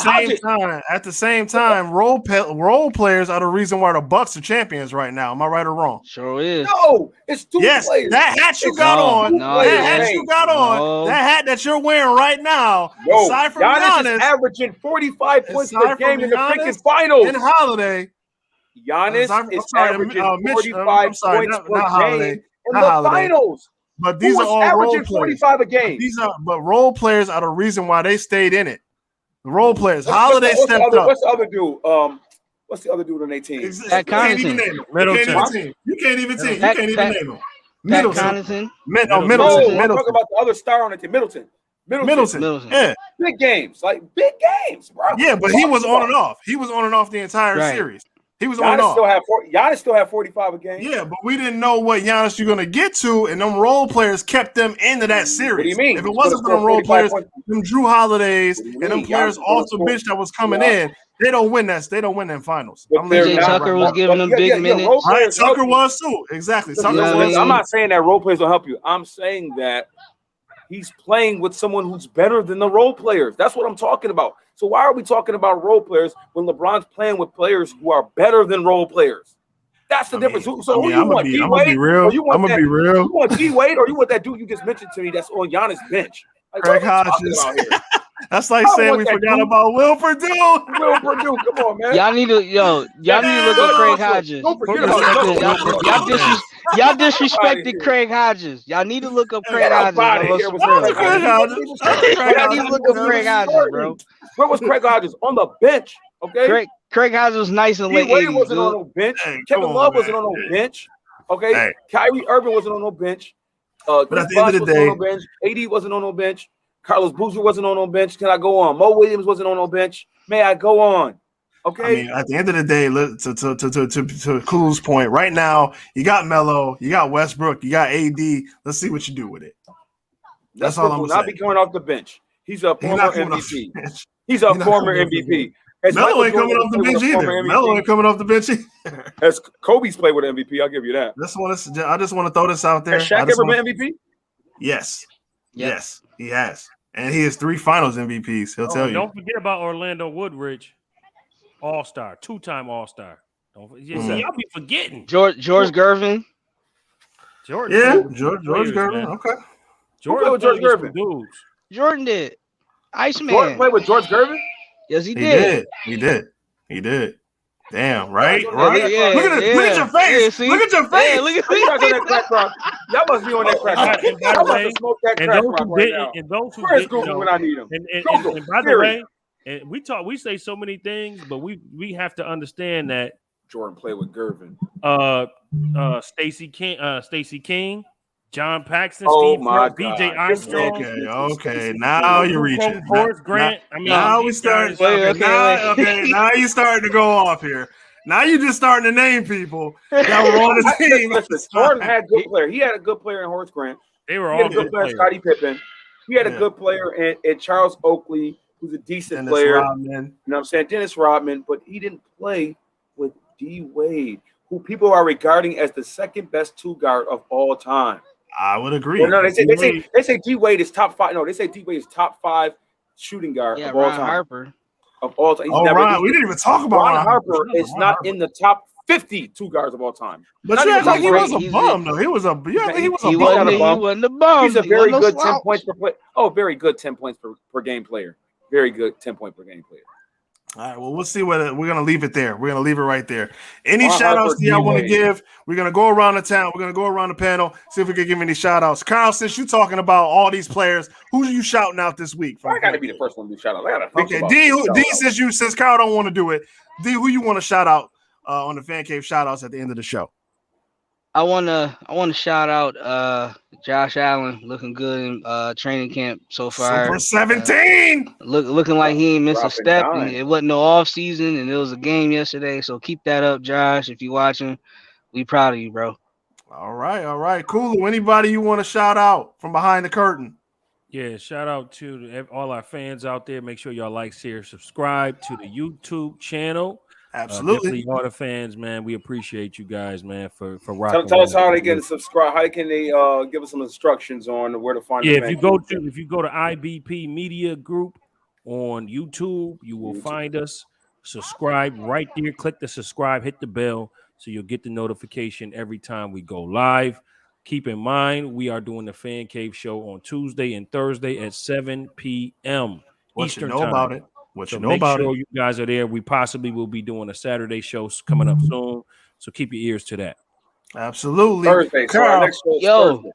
Speaker 4: same
Speaker 3: Hodges.
Speaker 4: time, role players are the reason why the Bucks are champions right now. Am I right or wrong?
Speaker 7: Sure is.
Speaker 3: No, it's two
Speaker 4: Yes,
Speaker 3: players.
Speaker 4: that hat you
Speaker 3: It's
Speaker 4: got
Speaker 7: No,
Speaker 4: on,
Speaker 7: no,
Speaker 4: that
Speaker 7: it
Speaker 4: hat
Speaker 7: ain't.
Speaker 4: you got on,
Speaker 7: No.
Speaker 4: that hat that you're wearing right now,
Speaker 3: Yo,
Speaker 4: aside from
Speaker 3: Giannis is
Speaker 4: Giannis,
Speaker 3: averaging 45 points per
Speaker 4: aside from
Speaker 3: game in the freaking
Speaker 4: Giannis
Speaker 3: finals.
Speaker 4: and Holiday,
Speaker 3: Giannis
Speaker 4: I'm
Speaker 3: is
Speaker 4: sorry,
Speaker 3: averaging
Speaker 4: Mitch,
Speaker 3: 45
Speaker 4: I'm sorry,
Speaker 3: points per
Speaker 4: not Holiday,
Speaker 3: game in
Speaker 4: not
Speaker 3: the
Speaker 4: Holiday.
Speaker 3: finals.
Speaker 4: But
Speaker 3: Who
Speaker 4: these are
Speaker 3: was
Speaker 4: all role
Speaker 3: averaging
Speaker 4: players.
Speaker 3: 45 a game?
Speaker 4: But role players are the reason why they stayed in it. The role players. Holiday stepped up.
Speaker 3: What's the other dude? What's the other dude on their team?
Speaker 4: You can't even name him.
Speaker 6: Middleton.
Speaker 4: You can't even name. You
Speaker 7: Pat-
Speaker 4: can't even
Speaker 7: Pat-
Speaker 4: name him.
Speaker 7: Pat
Speaker 4: Middleton.
Speaker 7: Connaughton.
Speaker 3: No, I'm
Speaker 4: Middleton.
Speaker 3: talking about the other star on the team, Middleton.
Speaker 7: Middleton.
Speaker 4: Yeah.
Speaker 3: Big games, bro.
Speaker 4: Yeah, but he was on and off. He was on and off the entire
Speaker 7: Right.
Speaker 4: series. He was on and
Speaker 3: Giannis
Speaker 4: off.
Speaker 3: still had 45 a game.
Speaker 4: Yeah, but we didn't know what Giannis you're gonna get to, and them role players kept them into that series.
Speaker 3: What do you mean?
Speaker 4: If it wasn't for them role players, them Drew Holidays and them players off the bench that was coming in, they don't win that. They don't win them finals.
Speaker 7: PJ Tucker was giving them big minutes.
Speaker 4: Right, Tucker was too. Exactly. Tucker was.
Speaker 3: I'm not saying that role players don't help you. I'm saying that he's playing with someone who's better than the role players. That's what I'm talking about. So why are we talking about role players when LeBron's playing with players who are better than role players? That's the difference. So who you want? D Wade? You want D Wade, or you want that dude you just mentioned to me that's on Giannis' bench? Like,
Speaker 4: Craig Hodges. That's like saying we forgot about Will Purdue.
Speaker 3: Will Purdue, come on, man.
Speaker 7: Y'all need to look at Craig Hodges.
Speaker 3: Don't forget about
Speaker 7: Y'all disrespected Craig Hodges. Y'all need to look up Craig Hodges. Y'all need to look up Craig Hodges, bro.
Speaker 3: Where was Craig Hodges? On the bench, okay?
Speaker 7: Craig Hodges was nice in late
Speaker 3: D Wade
Speaker 7: 80s,
Speaker 3: wasn't on no bench. Kevin Love wasn't on no bench. Okay, Kyrie Irving wasn't on no bench.
Speaker 4: But at the end of the day,
Speaker 3: no bench. AD wasn't on no bench. Carlos Boozer wasn't on no bench. Can I go on? Mo Williams wasn't on no bench. May I go on? Okay.
Speaker 4: I mean, at the end of the day, to Clue's point, right now you got Melo, you got Westbrook, you got AD. Let's see what you do with it. That's all I'm saying.
Speaker 3: Not be coming off the bench. He's a former MVP. He's a former MVP.
Speaker 4: Melo ain't coming off the bench either. Melo ain't coming off the bench either.
Speaker 3: As Kobe's played with MVP, I'll give you that.
Speaker 4: I just want to throw this out there.
Speaker 3: Has Shaq ever been MVP?
Speaker 4: Yes. Yes, he has. And he has 3 finals MVPs. He'll tell you.
Speaker 6: Don't forget about Orlando Woodridge, All-Star, 2-time All-Star. Y'all be forgetting.
Speaker 7: George Gervin.
Speaker 6: George
Speaker 4: Gervin. Man. Okay.
Speaker 3: George Gervin.
Speaker 6: Dudes.
Speaker 7: Jordan did. Iceman.
Speaker 3: Jordan played with George Gervin?
Speaker 7: Yes, he did.
Speaker 4: He did. Damn, right?
Speaker 7: Yeah,
Speaker 4: look at your face. Look at your face.
Speaker 7: Yeah, look at
Speaker 3: Y'all must be on that crack rock.
Speaker 6: And by the way, those who
Speaker 3: Where's
Speaker 6: didn't
Speaker 3: Google
Speaker 6: know,
Speaker 3: when I need him?
Speaker 6: And by the way, and we say so many things, but we have to understand that
Speaker 3: Jordan played with Gervin.
Speaker 6: Stacey King, John Paxson,
Speaker 3: Oh
Speaker 6: Steve
Speaker 3: my
Speaker 6: Kerr, BJ Armstrong.
Speaker 4: Okay. Now you're reaching.
Speaker 6: Horace Grant.
Speaker 4: Now we start. Now you starting to go off here. Now you're just starting to name people that were on the team.
Speaker 3: Listen, Jordan had good player. He had a good player in Horace Grant.
Speaker 6: They were all
Speaker 3: good players. Scottie Pippen. He had a good player in Charles Oakley, who's a decent
Speaker 4: Dennis
Speaker 3: player.
Speaker 4: Rodman.
Speaker 3: You know what I'm saying? Dennis Rodman, but he didn't play with D Wade, who people are regarding as the second best 2 guard of all time.
Speaker 4: I would agree.
Speaker 3: Well, no, they say D Wade is top 5. No, they say D Wade is top 5 shooting guard of all time.
Speaker 7: Harper.
Speaker 3: Of all time.
Speaker 4: We didn't even talk about
Speaker 3: Ron Harper. Is not in the top 50 2 guards of all time.
Speaker 4: But you act like he was a bum, though. He was a bum.
Speaker 7: He wasn't a bum.
Speaker 3: He's a very good 10 points per play. Oh, very good 10 points per game player. Very good 10-point per game player.
Speaker 4: All right, well, we'll see what we're going to leave it there. We're going to leave it right there. Any shout-outs that y'all want to give? We're going to go around the town. We're going to go around the panel, see if we can give any shout-outs. Carl, since you're talking about all these players, who are you shouting out this week?
Speaker 3: I got to be the first one to do shout-out. I got to think
Speaker 4: about D, since Carl don't want to do it, D, who you want to shout out on the Fan Cave shout-outs at the end of the show?
Speaker 7: I wanna shout out Josh Allen, looking good in training camp so far.
Speaker 4: Super 17.
Speaker 7: Looking like he ain't missed a step. It wasn't no off season, and it was a game yesterday. So keep that up, Josh. If you're watching, we proud of you, bro.
Speaker 4: All right, cool. Anybody you want to shout out from behind the curtain?
Speaker 6: Yeah, shout out to all our fans out there. Make sure y'all like, share, subscribe to the YouTube channel.
Speaker 4: Absolutely.
Speaker 6: Definitely all the fans, man. We appreciate you guys, man, for
Speaker 3: Tell,
Speaker 6: rocking.
Speaker 3: tell us
Speaker 6: with
Speaker 3: how they can subscribe. How can they give us some instructions on where to find the
Speaker 6: Yeah,
Speaker 3: fan?
Speaker 6: if you go to IBP Media Group on YouTube, you will find us. Subscribe right there. Click the subscribe, hit the bell, so you'll get the notification every time we go live. Keep in mind, we are doing the Fan Cave show on Tuesday and Thursday at 7 p.m.
Speaker 4: What
Speaker 6: Eastern
Speaker 4: you know
Speaker 6: time.
Speaker 4: about it? What
Speaker 6: So
Speaker 4: you know
Speaker 6: make
Speaker 4: about it?
Speaker 6: sure you guys are there. We possibly will be doing a Saturday show coming up soon. So keep your ears to that.
Speaker 4: Absolutely.
Speaker 3: Thursday. So our
Speaker 4: Carl,
Speaker 3: next show is
Speaker 7: Yo,
Speaker 3: Thursday.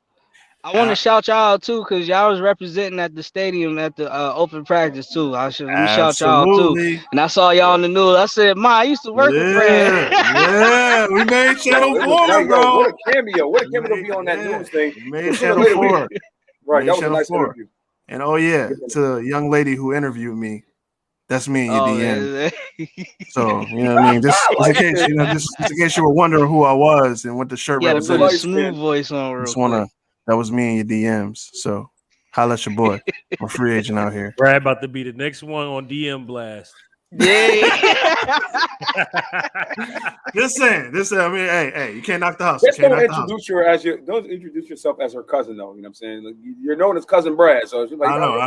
Speaker 7: I want to shout y'all out too, cause y'all was representing at the stadium at the open practice too. Let me shout y'all out too.
Speaker 4: absolutely.
Speaker 7: And I saw y'all on the news. I said, "Ma, I used to work with Brad."
Speaker 4: Yeah. We made Channel
Speaker 3: It was
Speaker 4: 4,
Speaker 3: nice. Yo,
Speaker 4: bro.
Speaker 3: what a cameo! What a cameo to be on that news thing.
Speaker 4: We made
Speaker 3: Sooner or
Speaker 4: Channel
Speaker 3: later,
Speaker 4: 4.
Speaker 3: right,
Speaker 4: Made
Speaker 3: that was a
Speaker 4: Channel
Speaker 3: nice
Speaker 4: 4.
Speaker 3: interview.
Speaker 4: And oh yeah, to a young lady who interviewed me, that's me in your
Speaker 7: Oh
Speaker 4: DM.
Speaker 7: man,
Speaker 4: So you know what I mean. Just in
Speaker 3: like
Speaker 4: case
Speaker 3: it.
Speaker 4: just in case you were wondering who I was and what the shirt
Speaker 7: you had to put
Speaker 4: represented.
Speaker 7: his smooth voice on real
Speaker 4: Just
Speaker 7: quick.
Speaker 4: wanna that was me in your DMs. So holla at your boy. I'm a free agent out here.
Speaker 6: Brad about to be the next one on DM blast.
Speaker 7: Yeah.
Speaker 4: Just saying. I mean, hey, you can't knock the hustle.
Speaker 3: Just don't introduce her as your. Don't introduce yourself as her cousin, though. You know what I'm saying? Like, you're known as cousin Brad, so she's like,
Speaker 4: I know.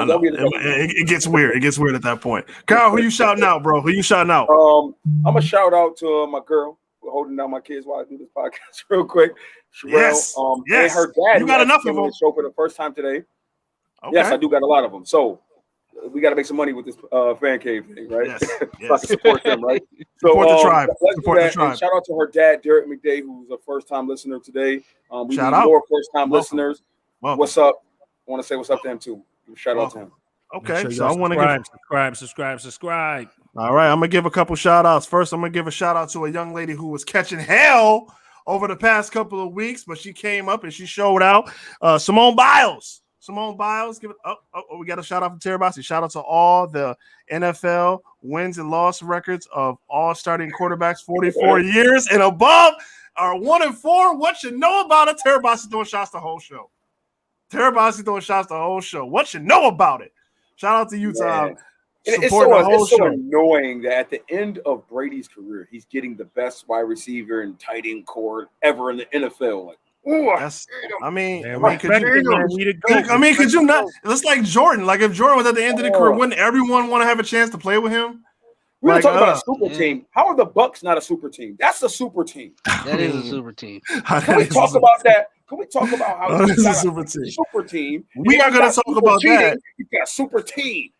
Speaker 3: Don't be the cousin.
Speaker 4: It gets weird. It gets weird at that point. Kyle, who you shouting out, bro? Who you shouting out?
Speaker 3: I'm a shout out to my girl for holding down my kids while I do this podcast real quick. Sherelle,
Speaker 4: Yes.
Speaker 3: and her dad.
Speaker 4: You got enough of them.
Speaker 3: Show for the first time today.
Speaker 4: Okay.
Speaker 3: Yes, I do got a lot of them. So we got to make some money with this fan cave thing, right?
Speaker 4: Yes.
Speaker 3: So I can support them, right? So
Speaker 4: Support the tribe.
Speaker 3: Let's
Speaker 4: Support
Speaker 3: do
Speaker 4: the
Speaker 3: that.
Speaker 4: tribe.
Speaker 3: And shout out to her dad, Derek McDay, who's a first-time listener today. We
Speaker 4: Shout
Speaker 3: need
Speaker 4: out.
Speaker 3: more first-time
Speaker 4: Welcome.
Speaker 3: listeners.
Speaker 4: Welcome.
Speaker 3: What's up? I want to say what's up to him too. Shout out to him.
Speaker 4: Okay,
Speaker 6: Sure
Speaker 4: so I want to give.
Speaker 6: subscribe.
Speaker 4: All right, I'm gonna give a couple shout outs. First, I'm gonna give a shout out to a young lady who was catching hell over the past couple of weeks, but she came up and she showed out. Simone Biles. Give it up. Oh, we got a shout out from Terry Bossi. Shout out to all the NFL wins and loss records of all starting quarterbacks 44 years and above are 1-4. What you know about it? Terry Bossi throwing shots the whole show. What you know about it? Shout out to you, Tom.
Speaker 3: It's so annoying that at the end of Brady's career, he's getting the best wide receiver and tight end core ever in the NFL. Like,
Speaker 4: could you not? It's like Jordan. Like if Jordan was at the end of the career, wouldn't everyone want to have a chance to play with him?
Speaker 3: We're talking about a super team. How are the Bucks not a super team? That's a super team.
Speaker 7: That is a super team.
Speaker 3: Can we talk about that? Can we talk about how
Speaker 4: it's a super team?
Speaker 3: Super team.
Speaker 4: We are going to talk about that.
Speaker 3: You got a super team.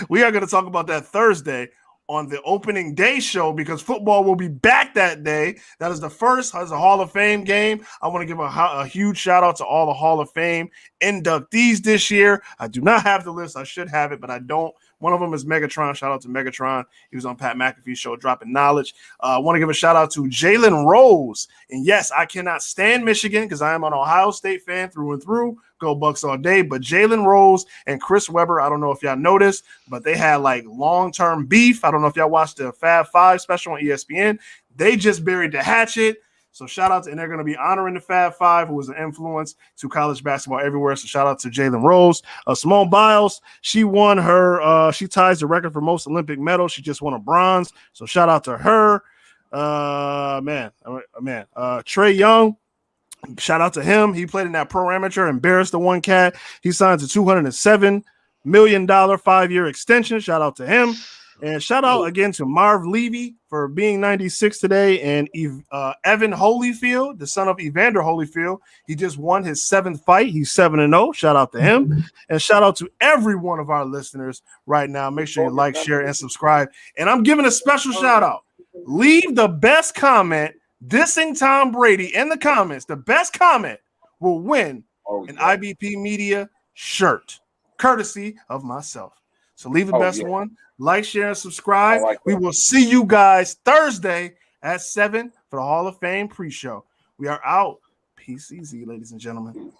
Speaker 4: We are going to talk about that Thursday on the opening day show because football will be back that day. That is the first as a Hall of Fame game. I want to give a huge shout out to all the Hall of Fame inductees this year. I do not have the list. I should have it, but I don't. One of them is Megatron. Shout out to Megatron. He was on Pat McAfee's show, dropping knowledge. I want to give a shout out to Jalen Rose. And yes, I cannot stand Michigan because I am an Ohio State fan through and through. Go Bucks all day. But Jalen Rose and Chris Webber, I don't know if y'all noticed, but they had like long-term beef. I don't know if y'all watched the Fab Five special on ESPN. They just buried the hatchet. So shout out to, and they're going to be honoring the Fab Five, who was an influence to college basketball everywhere. So shout out to Jalen Rose. Simone Biles, she won her, she ties the record for most Olympic medals. She just won a bronze. So shout out to her. Trey Young, shout out to him. He played in that pro amateur, embarrassed the one cat. He signs a $207 million 5-year extension. Shout out to him. And shout out again to Marv Levy for being 96 today. And Evan Holyfield, the son of Evander Holyfield, he just won his 7th fight. He's 7-0. Shout out to him. And shout out to every one of our listeners right now. Make sure you like, share, and subscribe. And I'm giving a special shout out. Leave the best comment dissing Tom Brady in the comments. The best comment will win an IBP Media shirt, courtesy of myself. So leave the best one. Like, share, and subscribe. We will see you guys Thursday at 7 for the Hall of Fame pre-show. We are out. PCZ, ladies and gentlemen.